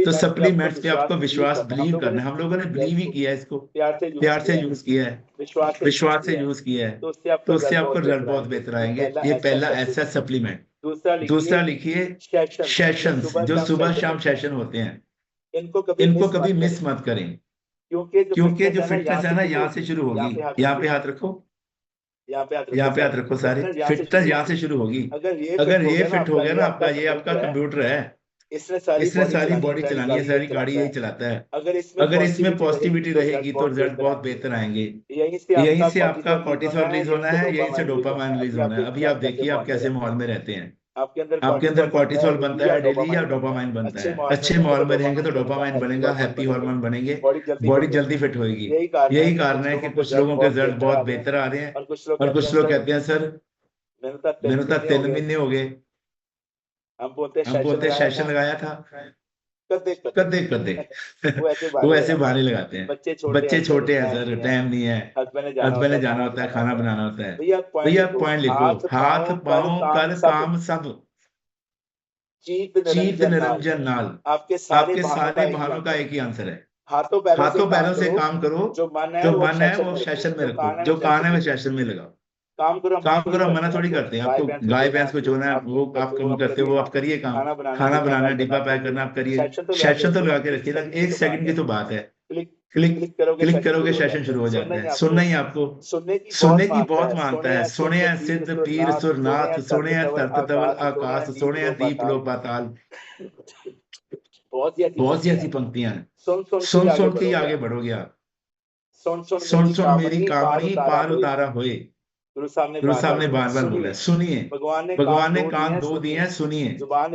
तो सप्लीमेंट्स पे आपको विश्वास, बिलीव करना है। हम लोगों ने बिलीव ही किया है, इसको प्यार से यूज किया है, विश्वास से यूज किया है, तो उससे आपको रिजल्ट बहुत बेहतर आएंगे। ये पहला ऐसा सप्लीमेंट। दूसरा लिखिए सेशंस, जो सुबह शाम सेशन होते हैं, इनको कभी मिस मत करें, क्योंकि जो फिटनेस है ना, यहाँ से शुरू होगी। यहाँ पे हाथ रखो, यहाँ पे हाथ रखो सारे। फिटनेस यहाँ से शुरू होगी। अगर ये फिट हो गया ना आपका, ये आपका कंप्यूटर है, इसने सारी बॉडी चलानी है, सारी गाड़ी यही चलाता है। अगर इसमें पॉजिटिविटी रहेगी तो रिजल्ट बहुत बेहतर आएंगे। यहीं से आपका कॉर्टिसोल रिलीज होना है, यहीं से डोपामाइन रिलीज होना है। अभी आप देखिए आप कैसे माहौल में रहते हैं। आपके अंदर कॉर्टिसोल बनता है डेली या डोपामाइन बनता है। अच्छे माहौल में रहेंगे तो डोपामाइन बनेगा, हैप्पी हार्मोन बनेंगे, बॉडी जल्दी फिट होएगी। यही कारण है कि कुछ लोगों के रिजल्ट बहुत बेहतर आ रहे हैं, और कुछ लोग कहते हैं सर मैंने तो 3 महीने हो गए, हम बोलते सेशन लगाया था, कदे वो ऐसे बहाने लगाते हैं। बच्चे छोटे हैं सर, टाइम नहीं है, हस्बैंड ने जाना होता है, खाना बनाना होता है। भैया पॉइंट लिखो, हाथ पांव कर काम सब, चीत निरंजन नाल। आपके सारे बहानों का एक ही आंसर है, हाथों पैरों से काम करो। जो मन है वो सेशन में रखो, जो कान है वो सेशन में लगाओ। काम करो, मना थोड़ी करते हैं आपको। गाय भैंस को छोड़ना है वो आप कम करते हो, वो आप करिए काम। खाना बनाना, डिब्बा पैक करना आप करिए। सेशन तो लगा के रखिए, 1 सेकंड की तो बात है। क्लिक करोगे सेशन शुरू हो जाता है। सुनना ही आपको, सुनने की बहुत मानता है। सुने हैं सिद्ध पीर सुरनाथ, सुने हैं तरत तवल आकाश, सुने हैं दीप लोक पाताल। बहुत सी ऐसी पंक्तियां हैं, सुन के ही आगे बढ़ोगे आप। सुन मेरी कामनी पार उतारा होए, गुरु साहब ने बार बार बोला है। सुनिए, भगवान ने कान 2 दिए हैं, सुनिए।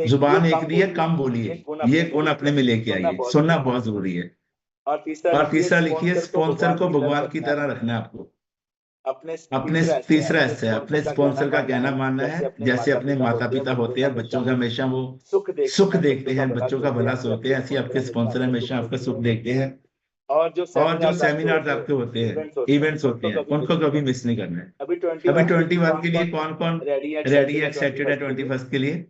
जुबान 1 दी है, कम बोलिए। ये गुण अपने में लेके आइए, सुनना बहुत जरूरी है। और तीसरा लिखिए, स्पॉन्सर को भगवान की तरह रखना है आपको। अपने तीसरा हिस्सा है, अपने स्पॉन्सर का कहना मानना है। जैसे अपने माता पिता होते हैं, बच्चों का हमेशा वो सुख देखते हैं, बच्चों का भला सोचते हैं, ऐसे आपके स्पॉन्सर हमेशा आपका सुख देखते हैं। और जो सेमिनार आपके होते हैं, इवेंट्स होते हैं, उनको कभी मिस नहीं करना है। अभी 21 के लिए कौन कौन रेडी है, एक्साइटेड है 21 के लिए?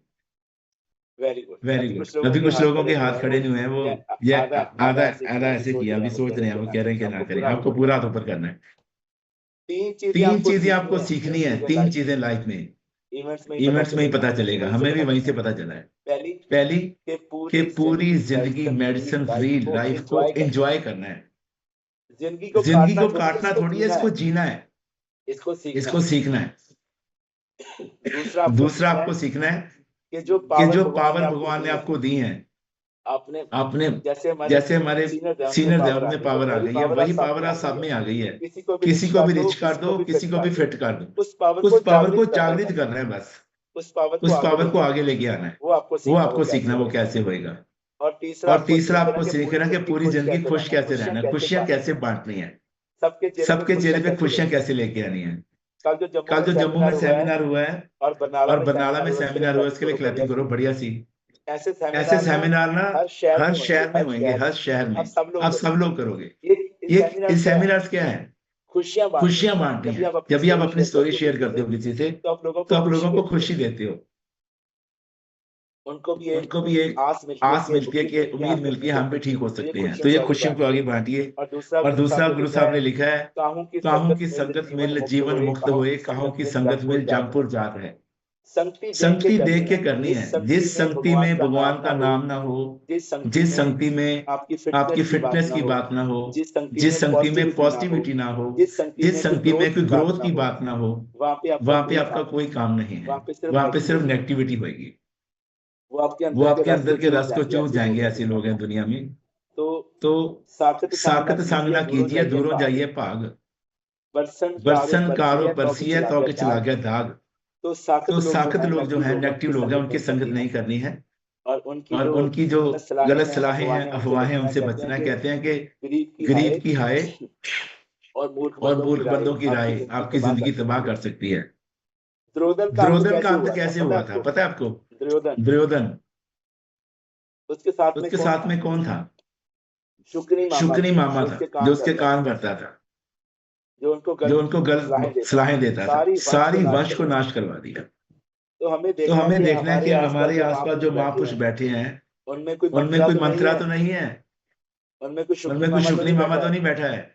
Very good. अभी कुछ लोगों के हाथ खड़े नहीं हुए हैं, वो ये आधा ऐसे किया, अभी सोच रहे हैं, वो कह रहे हैं कि ना करें। आपको पूरा हाथ ऊपर करना है। 3 चीजें आपको सीखनी है, 3 चीजें लाइफ में। इवेंट्स में ही पता चलेगा, हमें भी वहीं से पता चला है। पहली कि पूरी जिंदगी मेडिसिन फ्री लाइफ को एंजॉय करना है। जिंदगी को काटना थोड़ी है, इसको जीना है, इसको सीखना है। दूसरा आपको सीखना है कि जो पावर भगवान ने आपको दी है, आपने जैसे हमारे सीनियर देव में पावर आ गई है, वही पावर आज सब में आ गई है। किसी को भी रिच कर दो, किसी को भी फिट कर दो, उस पावर को जागृत करना है बस। उस पावर को आगे लेके आना है, वो आपको सीखना, वो कैसे होएगा। और तीसरा आपको सीखना कि पूरी जिंदगी खुश कैसे रहना, खुशियां कैसे बांटनी है, सबके चेहरे पे खुशियां कैसे लेके आनी है। कल जो जम्मू में सेमिनार हुआ है और और बरनाला में सेमिनार हुआ है, उसके लिए क्लैपिंग करो, बढ़िया सी। ऐसे ऐसे सेमिनार ना हर शहर में होंगे, हर शहर में। अब सब लोग करोगे। ये सेमिनार क्या है? खुशियां बांटनी है। जब भी आप अपनी स्टोरी शेयर करते हो किसी से, तो आप लोगों को खुशी देते हो, उनको भी एक आस मिलती है कि उम्मीद मिलती है हम भी ठीक हो सकते हैं। तो ये खुशियों को आगे बांटिए। और दूसरा गुरु साहब ने लिखा है, काहू की संगत मिल जीवन मुक्त हुए, काहू की संगत मिल जमपुर जात है। संगति देख के करनी है। जिस संगति में भगवान का नाम ना हो, जिस संगति में आपकी फिटनेस की बात ना हो, जिस संगति में पॉजिटिविटी ना हो, जिस संगति में कोई ग्रोथ की बात ना हो, वहां पे आपका कोई काम नहीं है। वहां पे सिर्फ नेगेटिविटी होगी। वो आपके अंदर के रस को चूस जाएंगे। ऐसे लोग हैं दुनिया में। तो साकत सामना कीजिए, दूरों जाइए भाग, बरसन कारो बरसिए तो के चला गया दाग। तो साकत लोग जो है, नेगेटिव लोग हैं, उनकी संगत नहीं करनी है। और उनकी जो गलत सलाहें हैं, अफवाहें, उनसे बचना है। कहते हैं कि गरीब की हाय और मूर्ख बंदों की राय आपकी जिंदगी तबाह कर सकती है। दुर्योधन का अंत कैसे हुआ था पता है आपको? दुर्योधन, उसके साथ में कौन था? शुक्नी मामा था, जो उसके कान भरता था, जो उनको गलत सलाहें देता था। सारी वंश को नाश करवा दिया। तो हमें देखना है कि हमारे आसपास जो महापुरुष बैठे हैं, उनमें कोई मंत्रा तो नहीं है, उनमें कोई शुक्नी मामा तो नहीं बैठा है।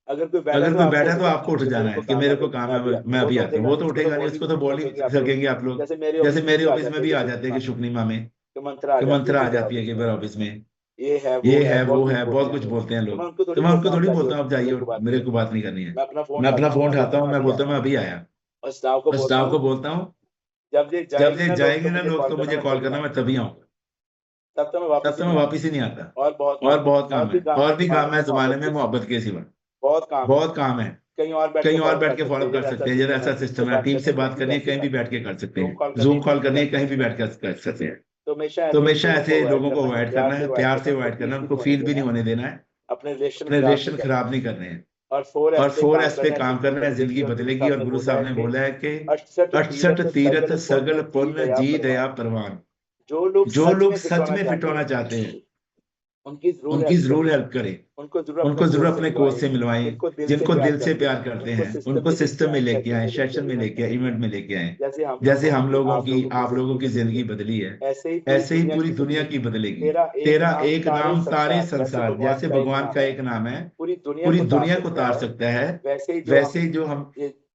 अगर कोई बैठा तो आपको उठ जाना है कि मेरे को काम है, मैं अभी आता हूँ। वो तो उठेगा नहीं, उसको तो बोल ही सकेंगे आप लोग। जैसे मेरे ऑफिस में भी आ जाते हैं कि शुक्नी मामे कि मंत्रा आ जाती है कि मेरे ऑफिस में ये है वो है, बहुत कुछ बोलते हैं लोग। तो मैं उनको थोड़ी बोलता हूँ आप जाइए, मेरे को बात नहीं करनी है। मैं अपना फोन उठाता हूँ, मैं बोलता हूँ मैं अभी आया, और स्टाफ को बोलता हूँ जब ये जाएंगे ना लोग तो मुझे कॉल करना, मैं तभी आऊंगा। तब तो मैं वापिस ही नहीं आता। और बहुत काम है, और भी काम है जमाने में मोहब्बत के सिवा, बहुत काम है। कहीं और बैठ के फॉलो कर सकते हैं। जरा ऐसा सिस्टम है, टीम से बात करनी है कहीं भी बैठ के कर सकते हैं, जूम कॉल करनी है कहीं भी बैठ कर सकते हैं। तो हमेशा ऐसे लोगों को अवॉइड करना है, प्यार से अवॉइड करना है, उनको फील भी नहीं होने देना है, अपने रिलेशन खराब नहीं करने हैं। और 4S पे काम करना है, जिंदगी बदलेगी। और गुरु साहब ने बोला है कि 68 तीरथ सगल पुण्य जी दया परवान। जो लोग सच में फिट होना चाहते हैं उनकी जरूर हेल्प करें, उनको जरूर अपने कोच से मिलवाएं, जिनको दिल से प्यार करते हैं उनको सिस्टम में लेके आए, सेशन में लेके आए, इवेंट में लेके आए। जैसे हम लोगों की, आप लोगों की जिंदगी बदली है, ऐसे ही पूरी दुनिया की बदलेगी। तेरा एक नाम तारे संसार, जैसे भगवान का एक नाम है पूरी दुनिया को तार सकता है, वैसे ही जो हम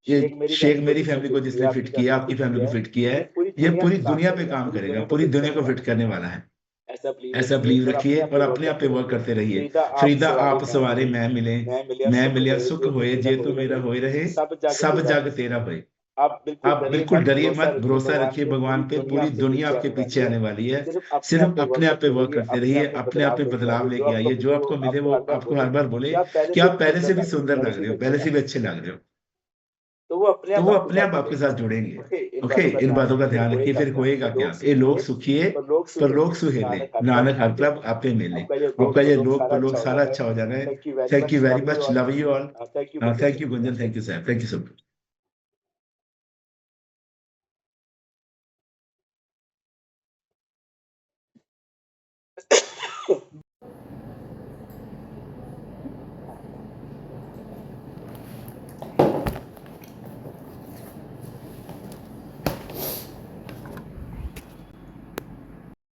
ये शेख मेरी फैमिली को जिसने फिट किया, आपकी फैमिली को फिट किया है, ये पूरी दुनिया पे काम करेगा, पूरी दुनिया को फिट करने वाला है। ऐसा बिलीव रखिए और अपने आप पे वर्क करते रहिए। फरीदा आप सवारे मैं मिले सुख होए, जे तो मेरा होए रहे, सब जग तेरा होए। आप बिल्कुल डरिए मत, भरोसा रखिए भगवान पे, पूरी दुनिया आपके पीछे आने वाली है। सिर्फ अपने आप पे वर्क करते रहिए, अपने आप पे बदलाव लेके आइए। जो आपको मिले वो आपको हर बार बोले कि आप पहले से भी सुंदर लग रहे हो, पहले से भी अच्छे लग रहे हो, तो वो अपने आप आपके साथ जुड़ेंगे। ओके, इन बातों का ध्यान रखिए। फिर होएगा क्या? ये लोग सुखिए पर लोग सुहेले, नानक हर प्रभ आपे मिले। आपका ये लोग पर लोग सारा अच्छा हो जाना है। Thank you very much, love you all. Thank you Gunjan, thank you sir, thank you so much.